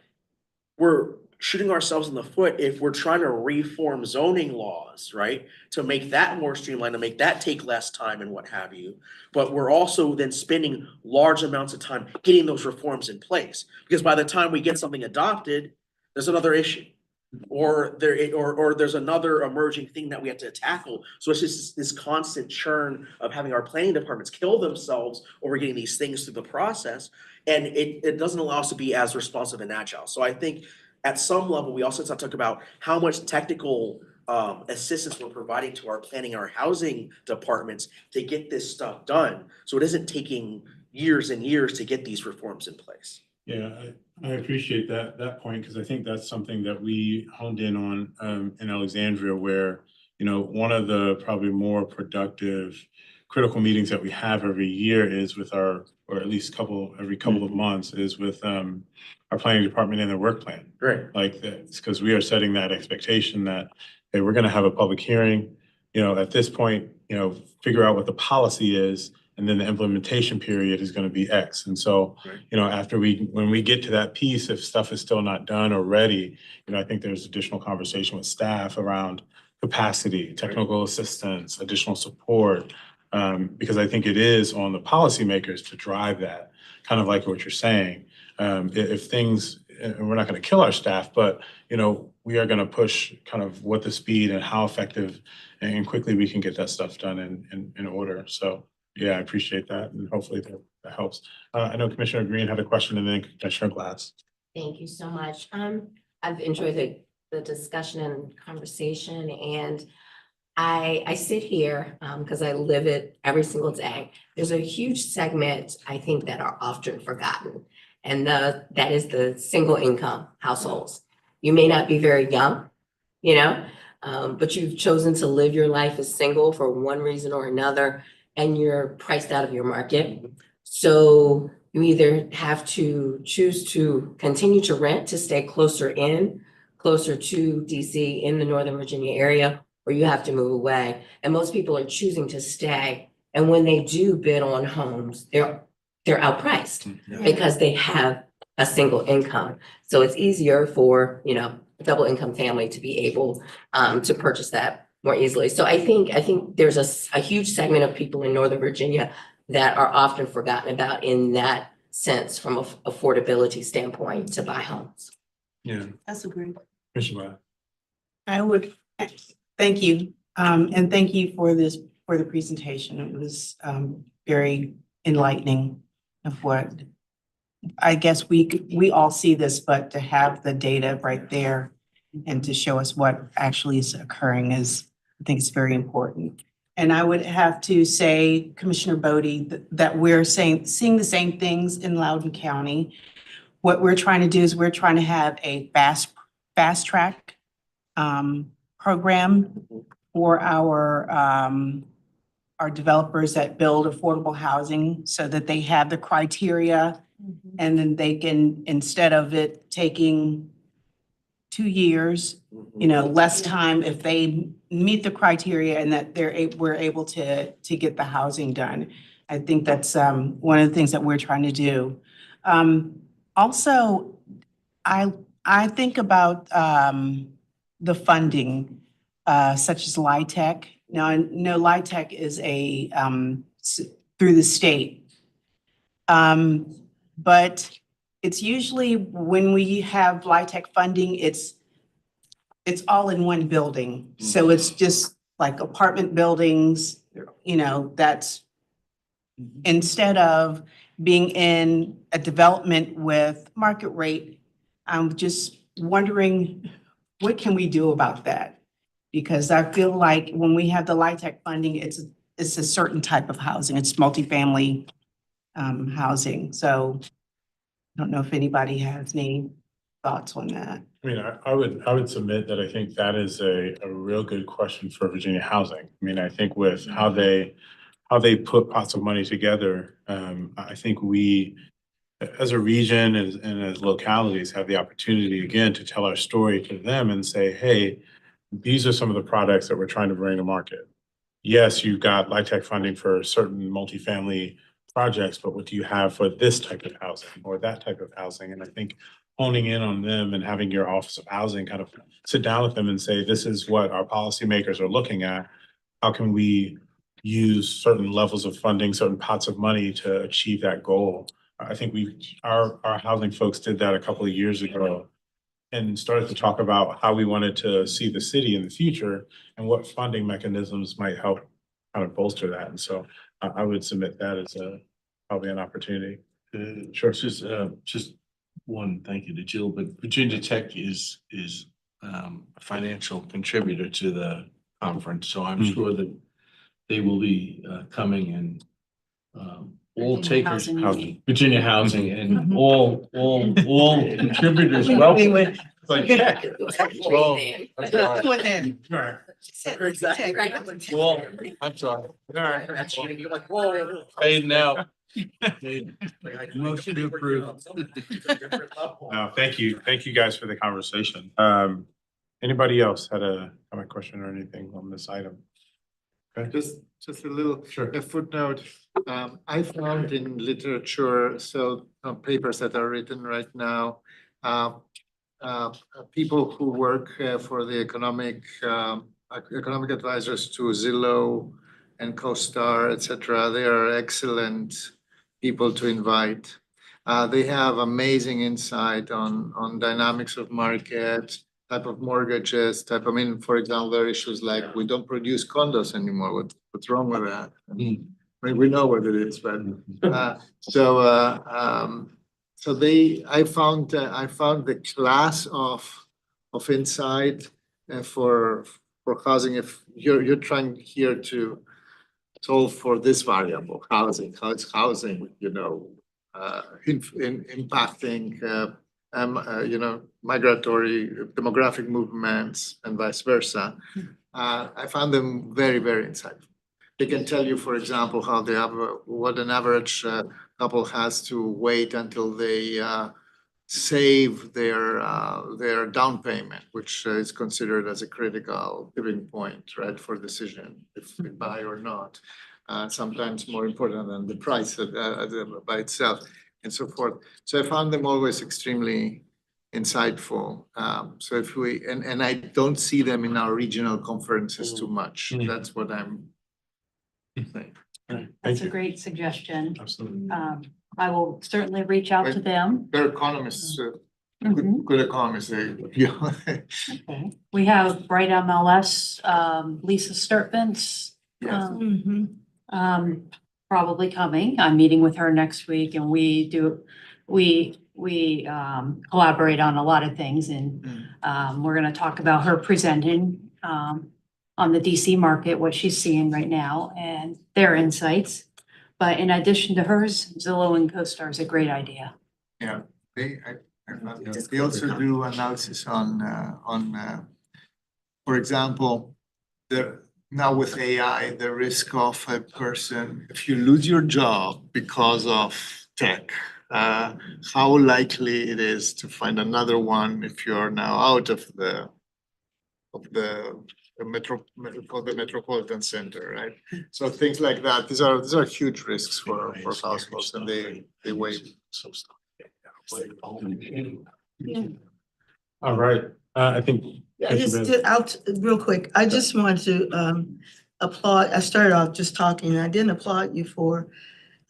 we're shooting ourselves in the foot if we're trying to reform zoning laws, right? To make that more streamlined, to make that take less time and what have you. But we're also then spending large amounts of time getting those reforms in place. Because by the time we get something adopted, there's another issue. Or there's another emerging thing that we have to tackle. So it's just this constant churn of having our planning departments kill themselves over getting these things through the process. And it doesn't allow us to be as responsive and agile. So I think at some level, we also have to talk about how much technical assistance we're providing to our planning, our housing departments to get this stuff done. So it isn't taking years and years to get these reforms in place. Yeah, I appreciate that point, because I think that's something that we honed in on in Alexandria, where, one of the probably more productive critical meetings that we have every year is with or at least every couple of months is with our planning department and their work plan. Right. Like that, because we are setting that expectation that, hey, we're gonna have a public hearing, at this point, figure out what the policy is, and then the implementation period is gonna be X. And so, you know, when we get to that piece, if stuff is still not done or ready, you know, I think there's additional conversation with staff around capacity, technical assistance, additional support. Because I think it is on the policymakers to drive that, kind of like what you're saying. If things, and we're not gonna kill our staff, but, you know, we are gonna push kind of what the speed and how effective and quickly we can get that stuff done in order. So, yeah, I appreciate that, and hopefully that helps. I know Commissioner Green had a question, and then Commissioner Glass. Thank you so much. I've enjoyed the discussion and conversation, and I sit here because I live it every single day. There's a huge segment, I think, that are often forgotten, and that is the single income households. You may not be very young, you know, but you've chosen to live your life as single for one reason or another, and you're priced out of your market. So you either have to choose to continue to rent to stay closer to DC in the Northern Virginia area, or you have to move away. And most people are choosing to stay. And when they do bid on homes, they're outpriced because they have a single income. So it's easier for, you know, a double income family to be able to purchase that more easily. So I think there's a huge segment of people in Northern Virginia that are often forgotten about in that sense from an affordability standpoint to buy homes. Yeah. That's a great. Commissioner I would, thank you. And thank you for the presentation. It was very enlightening of what, I guess we all see this, but to have the data right there and to show us what actually is occurring I think it's very important. And I would have to say, Commissioner Bodie, that we're seeing the same things in Loudoun County. What we're trying to do is we're trying to have a fast track program for our developers that build affordable housing so that they have the criteria, and then they can, instead of it taking 2 years, you know, less time if they meet the criteria and that we're able to get the housing done. I think that's one of the things that we're trying to do. Also, I think about the funding, such as LIHTC. Now, I know LIHTC is through the state. But it's usually when we have LIHTC funding, it's all in one building. So it's just like apartment buildings, you know, that's instead of being in a development with market rate. I'm just wondering, what can we do about that? Because I feel like when we have the LIHTC funding, it's a certain type of housing. It's multifamily housing. So I don't know if anybody has any thoughts on that. I mean, I would submit that I think that is a real good question for Virginia Housing. I mean, I think with how they put pots of money together, I think we, as a region and as localities, have the opportunity again to tell our story to them and say, hey, these are some of the products that we're trying to bring to market. Yes, you've got LIHTC funding for certain multifamily projects, but what do you have for this type of housing or that type of housing? And I think honing in on them and having your Office of Housing kind of sit down with them and say, this is what our policymakers are looking at. How can we use certain levels of funding, certain pots of money to achieve that goal? I think our housing folks did that a couple of years ago and started to talk about how we wanted to see the city in the future and what funding mechanisms might help kind of bolster that. And so I would submit that as probably an opportunity. Sure. Just one, thank you to Jill, but Virginia Tech is a financial contributor to the conference, so I'm sure that they will be coming and all takers, Virginia Housing, and all contributors welcome. It's like check. Well, I'm sorry. Well, I'm sorry. You're like, whoa. Paid now. Motion to approve. Thank you. Thank you guys for the conversation. Anybody else had a comment, question or anything on this item? Just a little, Sure. a footnote. I found in literature, so papers that are written right now, people who work for the economic advisors to Zillow and CoStar, et cetera, they are excellent people to invite. They have amazing insight on dynamics of market, type of mortgages, I mean, for example, there are issues like we don't produce condos anymore. What's wrong with that? I mean, we know what it is, but I found the class of insight for housing. If you're trying here to solve for this variable, housing, how is housing, impacting migratory demographic movements and vice versa. I found them very, very insightful. They can tell you, for example, how what an average couple has to wait until they save their down payment, which is considered as a critical tipping point, right, for decision if we buy or not. Sometimes more important than the price by itself, and so forth. So I found them always extremely insightful. So if and I don't see them in our regional conferences too much. That's what I'm saying. That's a great suggestion. Absolutely. I will certainly reach out to them. They're economists, Mhm. good economists. Okay. We have Bright MLS, Lisa Sturtevant. Yes. Probably coming. I'm meeting with her next week and we collaborate on a lot of things and we're gonna talk about her presenting on the DC market, what she's seeing right now and their insights. But in addition to hers, Zillow and CoStar is a great idea. Yeah, they also do analysis on, for example, now with AI, the risk of a person, if you lose your job because of tech, how likely it is to find another one if you're now out of the metropolitan center, right? So things like that. These are huge risks for households, and they weigh. All right, I think. Real quick, I just want to applaud, I started off just talking, and I didn't applaud you for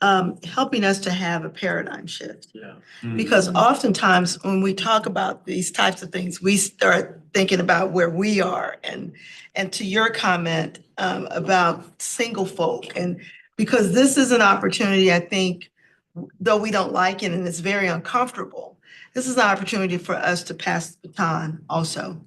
helping us to have a paradigm shift. Yeah. Because oftentimes when we talk about these types of things, we start thinking about where we are and to your comment about single folk. And because this is an opportunity, I think, though we don't like it and it's very uncomfortable, this is an opportunity for us to pass the baton also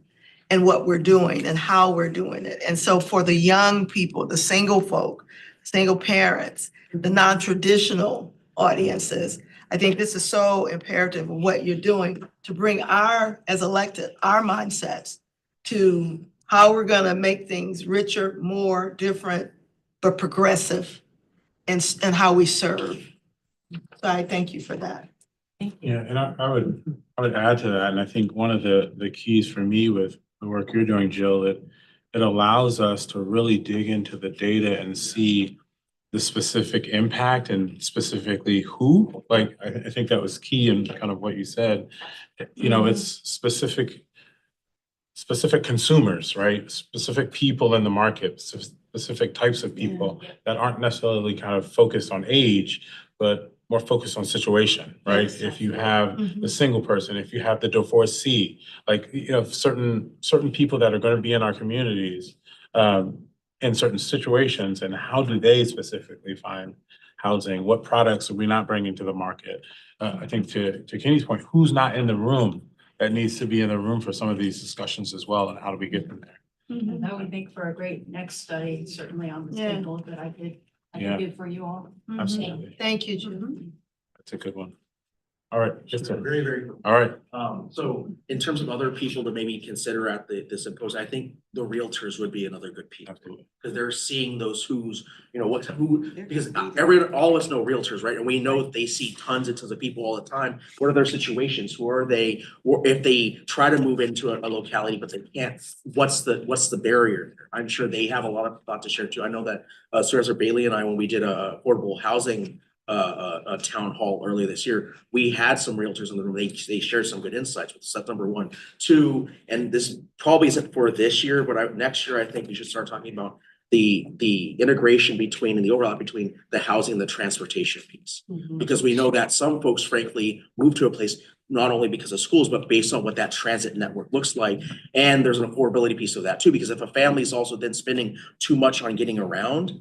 and what we're doing and how we're doing it. And so for the young people, the single folk, single parents, the non-traditional audiences, I think this is so imperative of what you're doing to bring as elected, our mindsets to how we're gonna make things richer, more different, but progressive and how we serve. So I thank you for that. Yeah, and I would add to that, and I think one of the keys for me with the work you're doing, Jill, it allows us to really dig into the data and see the specific impact and specifically who, like, I think that was key in kind of what you said. It's specific consumers, right? Specific people in the market, specific types of people that aren't necessarily kind of focused on age, but more focused on situation, right? Yes. If you have the single person, if you have the divorcee, like, certain people that are going to be in our communities, in certain situations, and how do they specifically find housing? What products are we not bringing to the market? I think to Kenny's point, who's not in the room that needs to be in the room for some of these discussions as well, and how do we get them there? And that would make for a great next study, certainly on the table that I could do for you all. Absolutely. Thank you, Julie. That's a good one. All right, yes, sir. Very, very. All right. So in terms of other people to maybe consider at the symposium, I think the realtors would be another good people. Absolutely. Because they're seeing those who, because all of us know realtors, right? And we know that they see tons and tons of people all the time. What are their situations? Who are they? Or if they try to move into a locality, but they can't, what's the barrier? I'm sure they have a lot of thought to share too. I know that Supervisor Bailey and I, when we did a affordable housing a town hall earlier this year, we had some realtors in the room. They shared some good insights with us. That's number one. Two, and this probably isn't for this year, but next year, I think we should start talking about the integration between and the overlap between the housing and the transportation piece. Because we know that some folks frankly move to a place not only because of schools, but based on what that transit network looks like. And there's an affordability piece of that too, because if a family is also then spending too much on getting around,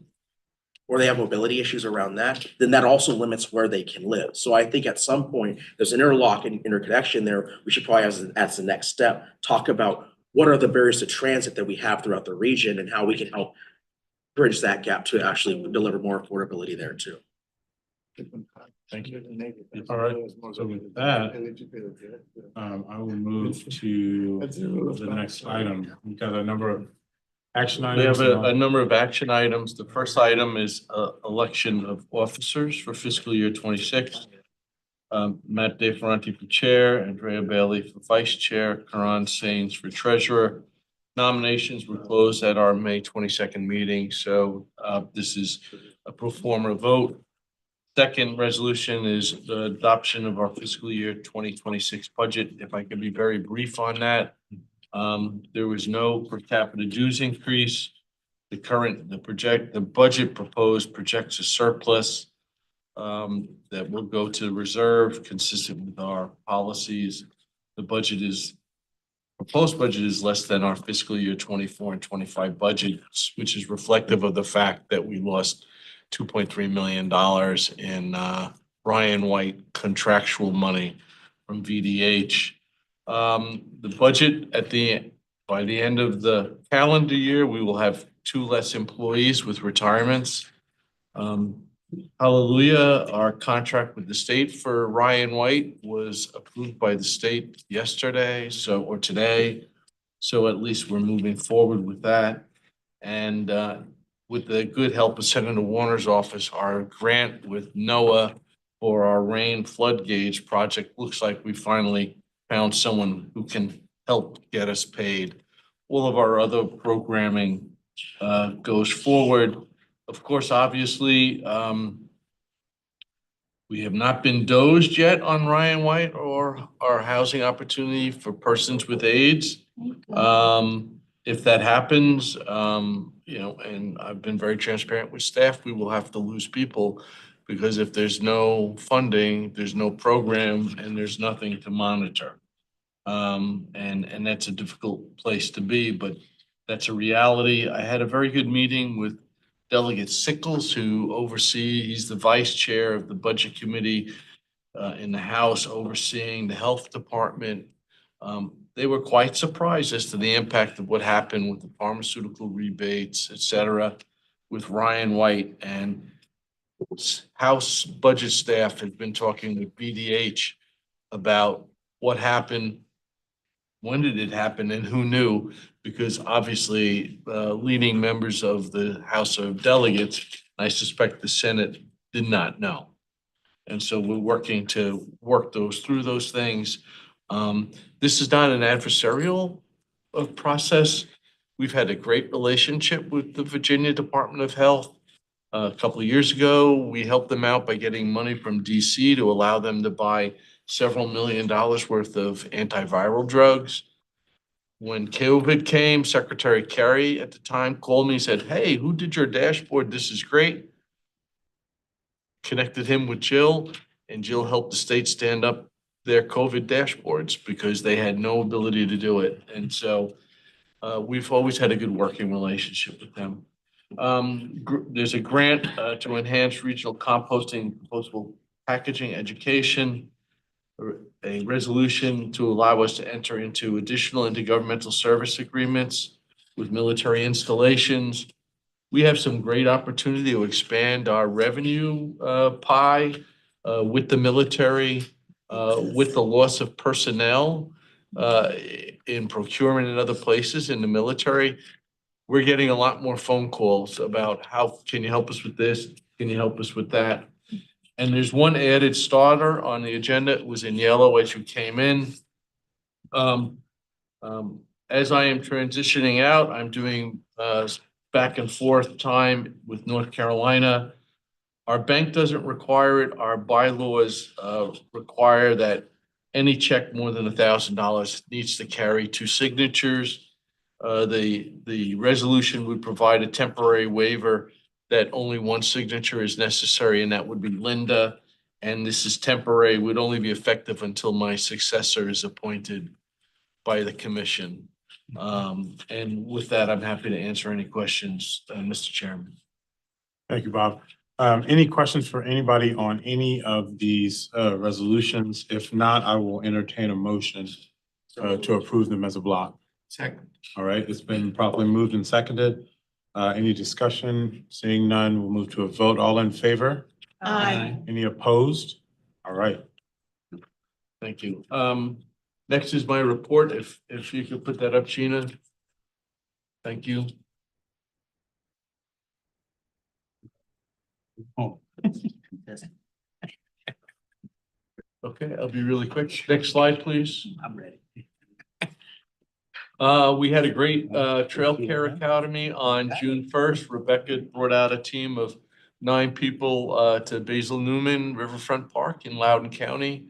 or they have mobility issues around that, then that also limits where they can live. So I think at some point, there's an interlock and interconnection there. We should probably, as the next step, talk about what are the barriers to transit that we have throughout the region and how we can help bridge that gap to actually deliver more affordability there too. Thank you. All right, so with that, I will move to the next item. We've got a number of action We have items. a number of action items. The first item is election of officers for fiscal year 26. Matt DeFerranti for chair, Andrea Bailey for vice chair, Karan Sains for treasurer. Nominations were closed at our May 22nd meeting, so this is a pro forma vote. Second resolution is the adoption of our fiscal year 2026 budget. If I can be very brief on that. There was no per capita dues increase. The budget proposed projects a surplus that will go to reserve consistent with our policies. The proposed budget is less than our fiscal year 24 and 25 budgets, which is reflective of the fact that we lost $2.3 million in Ryan White contractual money from VDH. The budget by the end of the calendar year, we will have 2 less employees with retirements. Hallelujah, our contract with the state for Ryan White was approved by the state yesterday, or today. So at least we're moving forward with that. And with the good help of Senator Warner's office, our grant with NOAA for our rain flood gauge project looks like we finally found someone who can help get us paid. All of our other programming goes forward. Of course, obviously, we have not been dosed yet on Ryan White or our housing opportunity for persons with AIDS. If that happens, and I've been very transparent with staff, we will have to lose people because if there's no funding, there's no program and there's nothing to monitor. And that's a difficult place to be, but that's a reality. I had a very good meeting with Delegate Sickles, he's the vice chair of the budget committee in the House overseeing the health department. They were quite surprised as to the impact of what happened with the pharmaceutical rebates, et cetera, with Ryan White. And House budget staff had been talking with BDH about what happened, when did it happen, and who knew? Because obviously, leading members of the House of Delegates, I suspect the Senate, did not know. And so we're working to work through those things. This is not an adversarial process. We've had a great relationship with the Virginia Department of Health. A couple of years ago, we helped them out by getting money from DC to allow them to buy several $1 million worth of antiviral drugs. When COVID came, Secretary Kerry at the time called me and said, "Hey, who did your dashboard? This is great." Connected him with Jill, and Jill helped the state stand up their COVID dashboards because they had no ability to do it. And so we've always had a good working relationship with them. There's a grant to enhance regional composting, compostable packaging education, a resolution to allow us to enter into additional intergovernmental service agreements with military installations. We have some great opportunity to expand our revenue pie with the military. with the loss of personnel in procurement and other places in the military, we're getting a lot more phone calls about how can you help us with this? Can you help us with that? And there's one added starter on the agenda. It was in yellow as you came in. As I am transitioning out, I'm doing back and forth time with North Carolina. Our bank doesn't require it. Our bylaws require that any check more than $1,000 needs to carry 2 signatures. The resolution would provide a temporary waiver that only 1 signature is necessary, and that would be Linda. And this is temporary, would only be effective until my successor is appointed by the commission. And with that, I'm happy to answer any questions, Mr. Chairman. Thank you, Bob. Any questions for anybody on any of these resolutions? If not, I will entertain a motion to approve them as a block. Second. All right, it's been properly moved and seconded. Any discussion? Seeing none, we'll move to a vote. All in favor? Aye. Any opposed? All right. Thank you. Next is my report. If you could put that up, Gina. Thank you. Oh. Okay, I'll be really quick. Next slide, please. I'm ready. We had a great Trail Care Academy on June 1st. Rebecca brought out a team of 9 people to Basil Newman Riverfront Park in Loudoun County.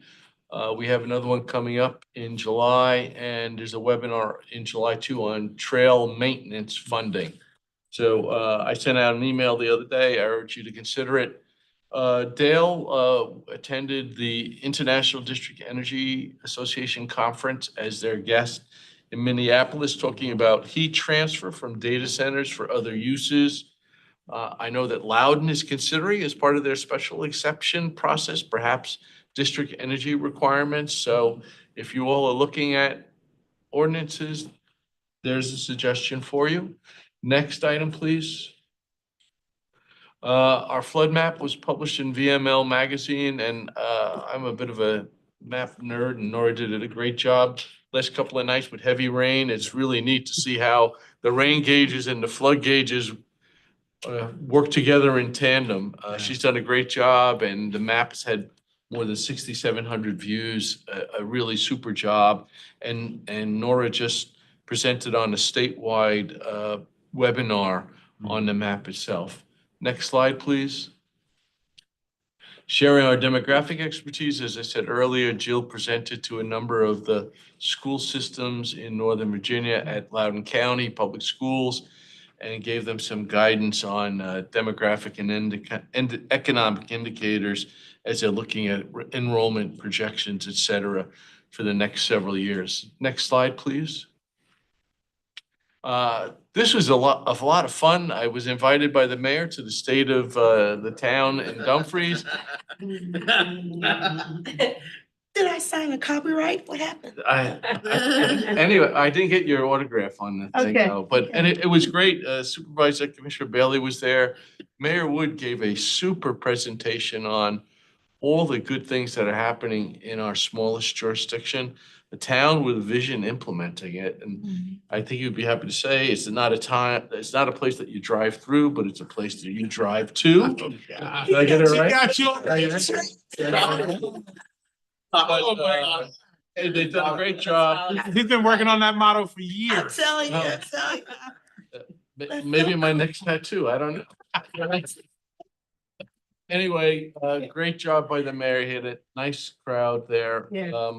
We have another one coming up in July, and there's a webinar in July too on trail maintenance funding. So I sent out an email the other day. I urge you to consider it. Dale attended the International District Energy Association Conference as their guest in Minneapolis, talking about heat transfer from data centers for other uses. I know that Loudoun is considering as part of their special exception process, perhaps district energy requirements. So if you all are looking at ordinances, there's a suggestion for you. Next item, please. Our flood map was published in VML magazine, and I'm a bit of a map nerd, and Nora did a great job last couple of nights with heavy rain. It's really neat to see how the rain gauges and the flood gauges work together in tandem. She's done a great job, and the map has had more than 6,700 views, a really super job. And Nora just presented on a statewide webinar on the map itself. Next slide, please. Sharing our demographic expertise, as I said earlier, Jill presented to a number of the school systems in Northern Virginia at Loudoun County Public Schools and gave them some guidance on demographic and economic indicators as they're looking at enrollment projections, et cetera, for the next several years. Next slide, please. This was a lot of fun. I was invited by the mayor to the state of the town in Dumfries. Did I sign a copyright? What happened? Anyway, I didn't get your autograph on the thing Okay, though, but, and it was great. Supervisor Commissioner Bailey was there. Mayor Wood gave a super presentation on all the good things that are happening in our smallest jurisdiction, the town with a vision implementing it. And I think you'd be happy to say it's not a place that you drive through, but it's a place that you drive to. Did I get it right? And they've done a great job. He's been working on that motto for I'm years. telling you, Oh. I'm telling you. Maybe my next tattoo, I don't know. Anyway, great job by the mayor. He had a nice crowd there. Yeah.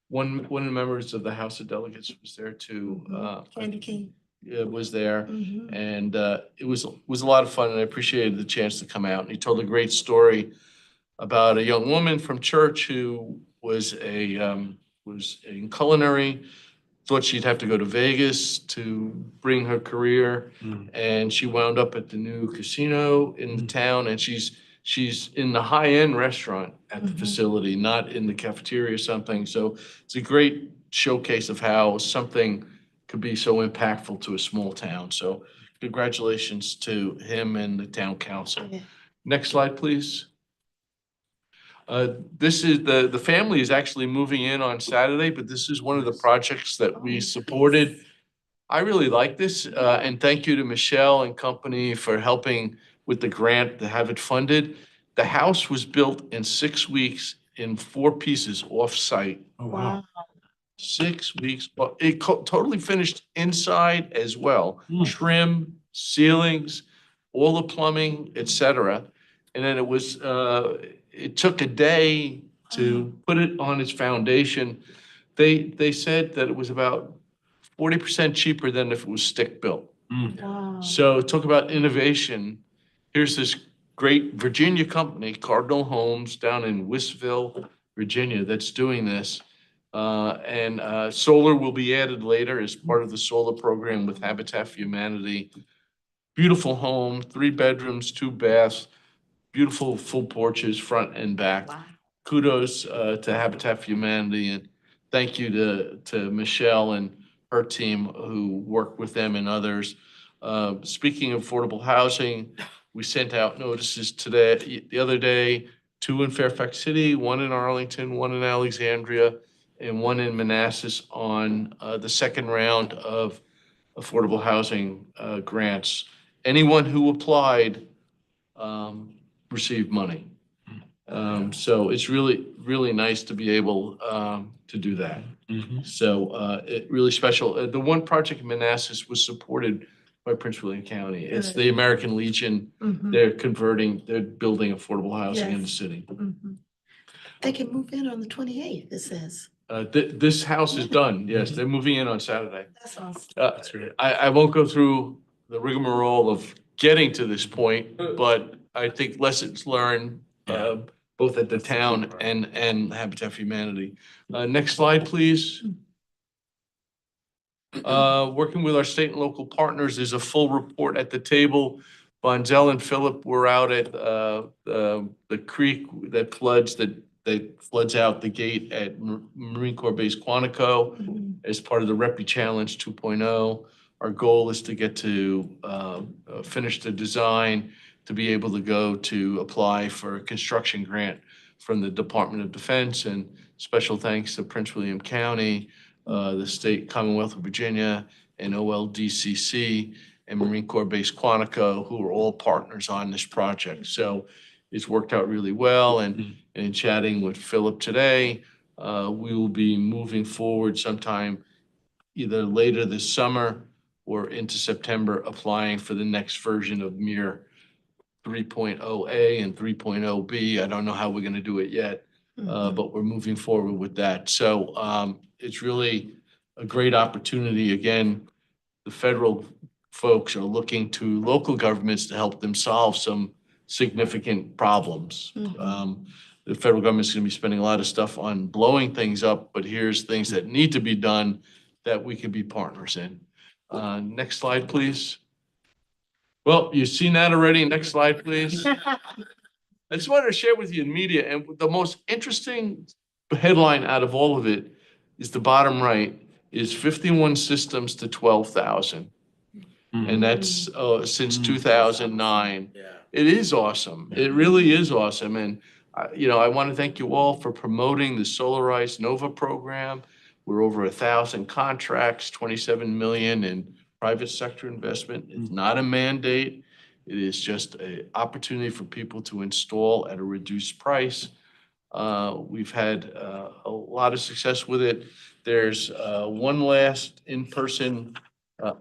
One of the members of the House of Delegates was there too. Candy King. Was there. Mhm. And it was a lot of fun, and I appreciated the chance to come out. And he told a great story about a young woman from church who was in culinary, thought she'd have to go to Vegas to bring her career, and she wound up at the new casino in the town, and she's in the high-end restaurant at the facility, not in the cafeteria or something. So it's a great showcase of how something could be so impactful to a small town. So congratulations to him and the town council. Yeah. Next slide, please. This is, the family is actually moving in on Saturday, but this is one of the projects that we supported. I really like this, and thank you to Michelle and company for helping with the grant to have it funded. The house was built in 6 weeks in 4 pieces off-site. Oh, wow. 6 weeks, but it totally finished inside as well. Hmm. Trim, ceilings, all the plumbing, et cetera. And then it took a day to put it on its foundation. They said that it was about 40% cheaper than if it was stick built. Wow. So talk about innovation. Here's this great Virginia company, Cardinal Homes, down in Wissville, Virginia, that's doing this. And solar will be added later as part of the solar program with Habitat for Humanity. Beautiful home, 3 bedrooms, 2 baths, beautiful full porches, front and back. Wow. Kudos to Habitat for Humanity, and thank you to Michelle and her team who work with them and others. Speaking of affordable housing, we sent out notices the other day, 2 in Fairfax City, 1 in Arlington, 1 in Alexandria, and 1 in Manassas on the second round of affordable housing grants. Anyone who applied received money. So it's really, really nice to be able to do that. So it really special. The one project in Manassas was supported by Prince William County. It's the American Legion. They're building affordable housing in the city. They can move in on the 28th, it says. This house is done. Yes, they're moving in on Saturday. That's awesome. I won't go through the rigmarole of getting to this point, but I think lessons learned, both at the town and Habitat for Humanity. Next slide, please. Working with our state and local partners, there's a full report at the table. Bonzel and Philip were out at the creek that floods out the gate at Marine Corps Base Quantico as part of the REPI Challenge 2.0. Our goal is to get to finish the design, to be able to go to apply for a construction grant from the Department of Defense, and special thanks to Prince William County, the state Commonwealth of Virginia, and OLDCC, and Marine Corps Base Quantico, who are all partners on this project. So it's worked out really well, and in chatting with Philip today, we will be moving forward sometime either later this summer or into September, applying for the next version of MIR 3.0A and 3.0B. I don't know how we're gonna do it yet, but we're moving forward with that. So it's really a great opportunity. Again, the federal folks are looking to local governments to help them solve some significant problems. The federal government's gonna be spending a lot of stuff on blowing things up, but here's things that need to be done that we could be partners in. Next slide, please. Well, you've seen that already. Next slide, please. I just wanted to share with you in media, and the most interesting headline out of all of it is the bottom right, is 51 systems to 12,000. And that's since 2009. Yeah. It is awesome. It really is awesome. And, I want to thank you all for promoting the Solarize Nova program. We're over 1,000 contracts, 27 million in private sector investment. It's not a mandate. It is just an opportunity for people to install at a reduced price. We've had a lot of success with it. There's one last in-person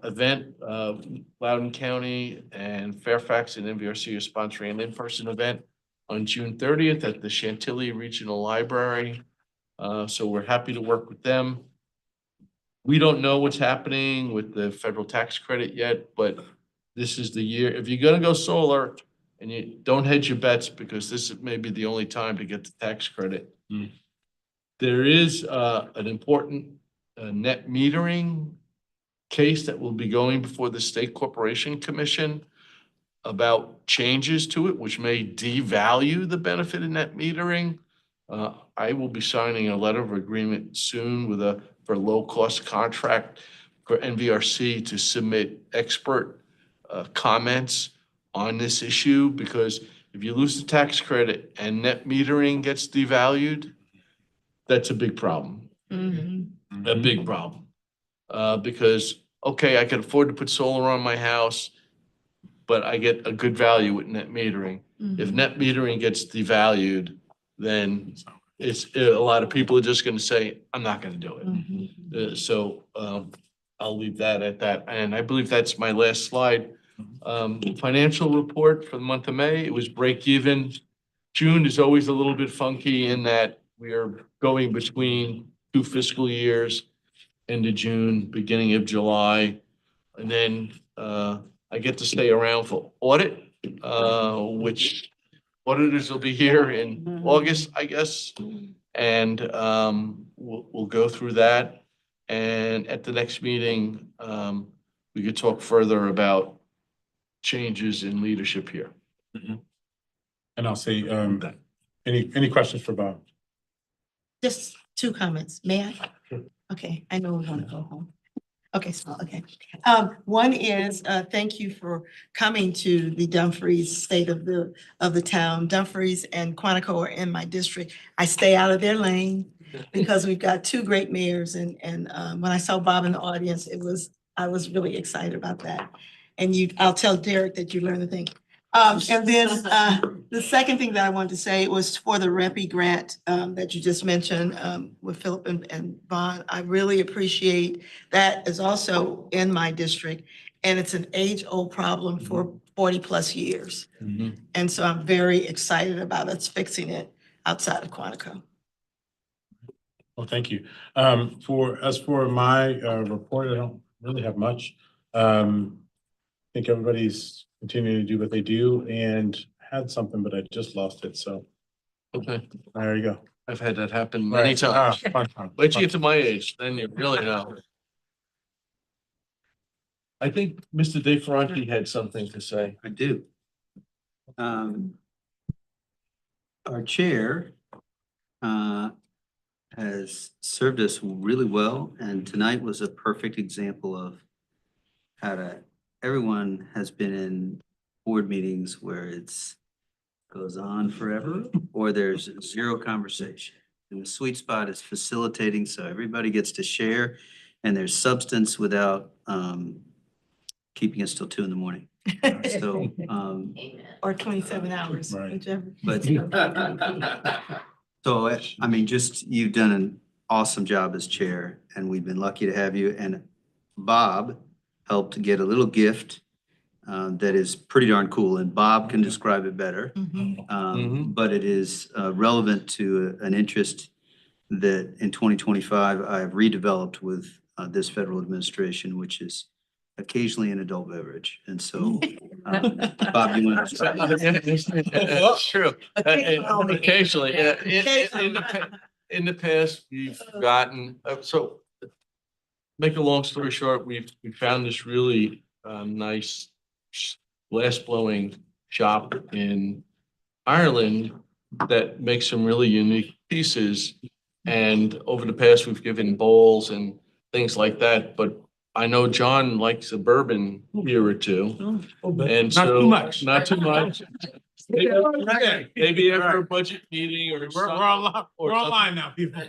event. Loudoun County and Fairfax and NVRC are sponsoring an in-person event on June 30th at the Chantilly Regional Library. So we're happy to work with them. We don't know what's happening with the federal tax credit yet, but this is the year. If you're gonna go solar, and you don't hedge your bets, because this may be the only time to get the tax credit. There is an important net metering case that will be going before the State Corporation Commission about changes to it, which may devalue the benefit of net metering. I will be signing a letter of agreement soon for a low-cost contract for NVRC to submit expert comments on this issue, because if you lose the tax credit and net metering gets devalued, that's a big problem, a big problem. Because, okay, I can afford to put solar on my house, but I get a good value with net metering. If net metering gets devalued, then it's, a lot of people are just gonna say, I'm not gonna do it. I'll leave that at that. And I believe that's my last slide. Financial report for the month of May, it was break even. June is always a little bit funky in that we are going between 2 fiscal years, end of June, beginning of July. And then I get to stay around for audit, which auditors will be here in August, I guess. And we'll go through that. And at the next meeting, we could talk further about changes in leadership here. And I'll say, any questions for Bob? Just 2 comments, may I? Okay, I know we want to go home. Okay, okay. One is, thank you for coming to the Dumfries State of the Town. Dumfries and Quantico are in my district. I stay out of their lane because we've got 2 great mayors, and when I saw Bob in the audience, I was really excited about that. And I'll tell Derek that you learned the thing. And then the second thing that I wanted to say was for the REPI grant that you just mentioned with Philip and Vaughn. I really appreciate that is also in my district, and it's an age-old problem for 40+ years. And so I'm very excited about us fixing it outside of Quantico. Well, thank you. As for my report, I don't really have much. I think everybody's continuing to do what they do, and had something, but I just lost it, so. Okay, There you go. I've had that happen many Right. times. Fun. Wait till you get to my age, then you really know. I think Mr. De Ferranti had something to say. I do. Our chair has served us really well, and tonight was a perfect example of everyone has been in board meetings where it's goes on forever, or there's 0 conversation. And the sweet spot is facilitating, so everybody gets to share, and there's substance without keeping us till 2 a.m. So, Or 27 hours, Right. whichever. but so, I mean, just, you've done an awesome job as chair, and we've been lucky to have you. And Bob helped get a little gift that is pretty darn cool, and Bob can describe it better. But it is relevant to an interest that in 2025 I've redeveloped with this federal administration, which is occasionally an adult beverage. And so, Bob, you want to describe it? That's true. Occasionally, in the past, we've gotten, so make a long story short, we found this really nice glass blowing shop in Ireland that makes some really unique pieces. And over the past, we've given bowls and things like that, but I know John likes a bourbon beer or 2. And Not so, too much. not too much. Maybe after a budget meeting or We're something. online now, people.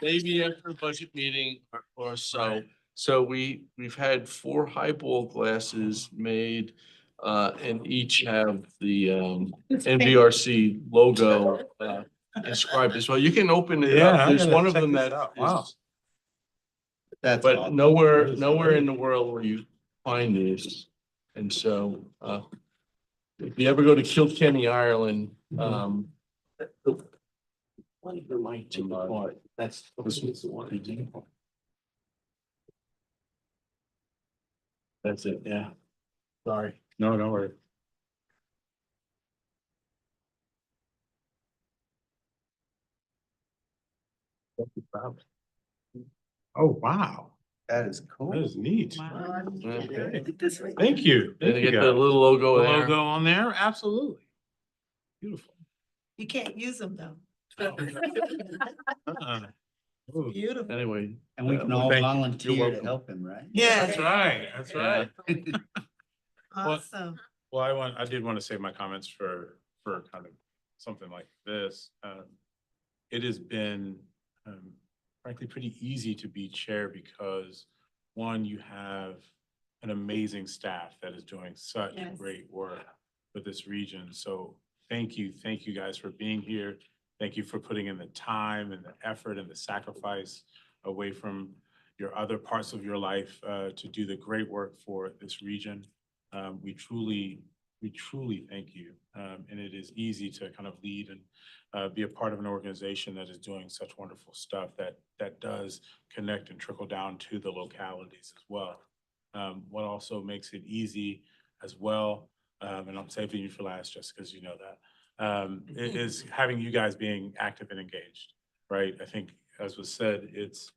Maybe after a budget meeting or so. So we've had 4 highball glasses made, and each have the NVRC logo inscribed as well. You can open it Yeah, up. I There's gotta one of check them this that out. Wow. is, That's but awesome. nowhere in the world where you find these. And so, if you ever go to Kilkenny, Ireland, one of them might take apart. That's the one. That's it, yeah. Sorry. No, don't worry. Oh, wow. That is cool. That is neat. Okay. Thank you. Did Thank you you, get guys. the little logo The there? logo on there? Absolutely. Beautiful. You can't use them though. Uh-uh. Ooh. Beautiful. Anyway. And we can all Thank you. You're volunteer to welcome. help him, right? Yeah. That's right. That's right. Awesome. Well, I did want to save my comments for kind of something like this. It has been frankly pretty easy to be chair because one, you have an amazing staff that is doing such Yes. great work for this region. So thank you guys for being here. Thank you for putting in the time and the effort and the sacrifice away from your other parts of your life to do the great work for this region. We truly thank you. And it is easy to kind of lead and be a part of an organization that is doing such wonderful stuff that does connect and trickle down to the localities as well. What also makes it easy as well, and I'm saving you for last just because you know that, is having you guys being active and engaged, right? I think, as was said, it's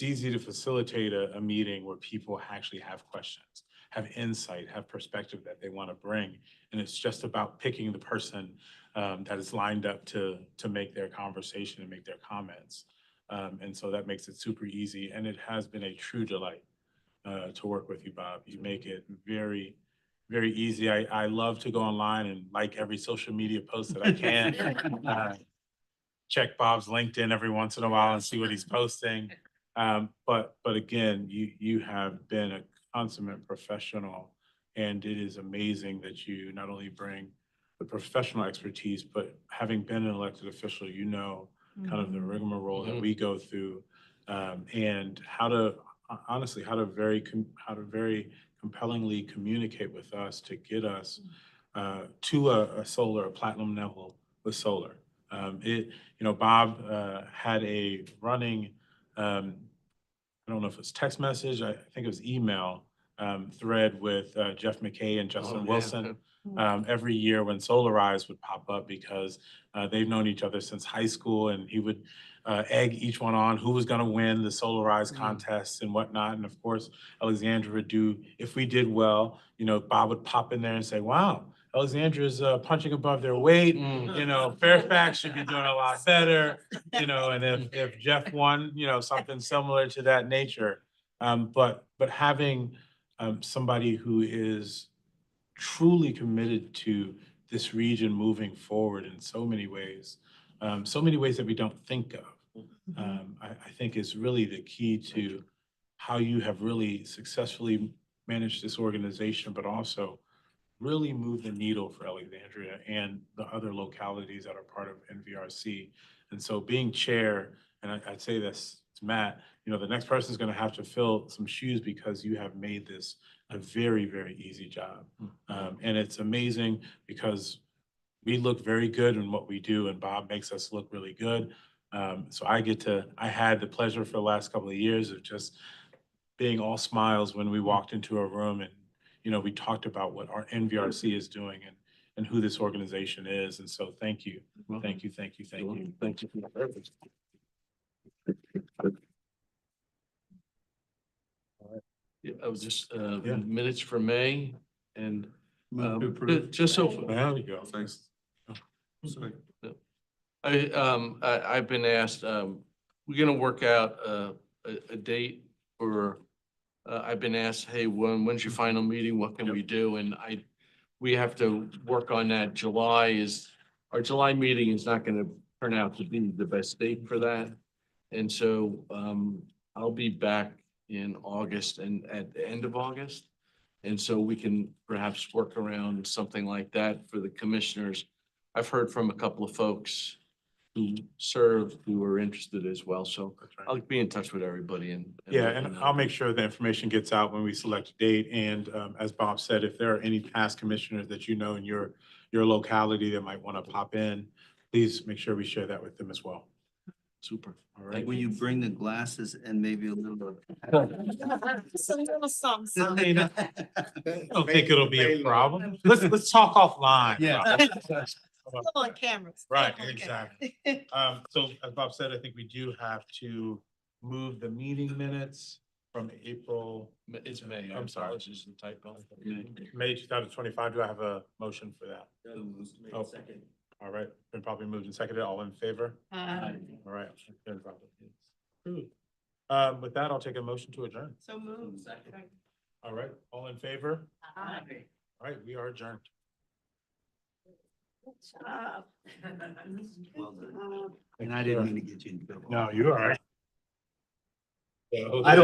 easy to facilitate a meeting where people actually have questions, have insight, have perspective that they want to bring. And it's just about picking the person that is lined up to make their conversation and make their comments. And so that makes it super easy. And it has been a true delight to work with you, Bob. You make it very, very easy. I love to go online and like every social media post that I can. Check Bob's LinkedIn every once in a while and see what he's posting. But again, you have been a consummate professional, and it is amazing that you not only bring the professional expertise, but having been an elected official, you know, kind of the rigmarole that we go through, and how to honestly, how to very compellingly communicate with us to get us to a platinum level with solar. Bob had a running, I don't know if it's text message, I think it was email thread with Jeff McKay and Justin Wilson. Every year when Solarize would pop up, because they've known each other since high school, and he would egg each one on who was going to win the Solarize contests and whatnot. And of course, Alexandra would do, if we did well, Bob would pop in there and say, wow, Alexandra's punching above their weight. Fairfax should be doing a lot better, and if Jeff won, something similar to that nature. But having somebody who is truly committed to this region moving forward in so many ways that we don't think of, I think is really the key to how you have really successfully managed this organization, but also really move the needle for Alexandria and the other localities that are part of NVRC. And so being chair, and I'd say this to Matt, the next person is going to have to fill some shoes, because you have made this a very, very easy job. And it's amazing because we look very good in what we do, and Bob makes us look really good. So I had the pleasure for the last couple of years of just being all smiles when we walked into a room and, we talked about what our NVRC is doing and who this organization is. And so thank you. Thank you. Thank you for the service. Yeah, I was just, minutes for May and, Move to approve. just so. There we go. Thanks. I've been asked, we're gonna work out a date for, I've been asked, hey, when's your final meeting? What can we do? And we have to work on that. Our July meeting is not gonna turn out to be the best date for that. And so I'll be back in August and at the end of August. And so we can perhaps work around something like that for the commissioners. I've heard from a couple of folks who serve, who are interested as well. So I'll be in touch with everybody and. Yeah, and I'll make sure the information gets out when we select a date. And as Bob said, if there are any past commissioners that in your locality that might want to pop in, please make sure we share that with them as well. Super. All right. Will you bring the glasses and maybe a little? Some little something. I don't think it'll be a problem. Let's talk offline. Yeah. On cameras. Right, On exactly. camera. So as Bob said, I think we do have to move the meeting minutes from April. It's May. I'm sorry. This is the typo. May 2025. Do I have a motion for that? Oh. Second. All right, been probably moved and seconded. All in favor? Aye. All right. Approved. With that, I'll take a motion to adjourn. So moved. All right, all in favor? Aye. All right, we are adjourned. Well done. And I didn't mean to get you in trouble. No, you're all right. I don't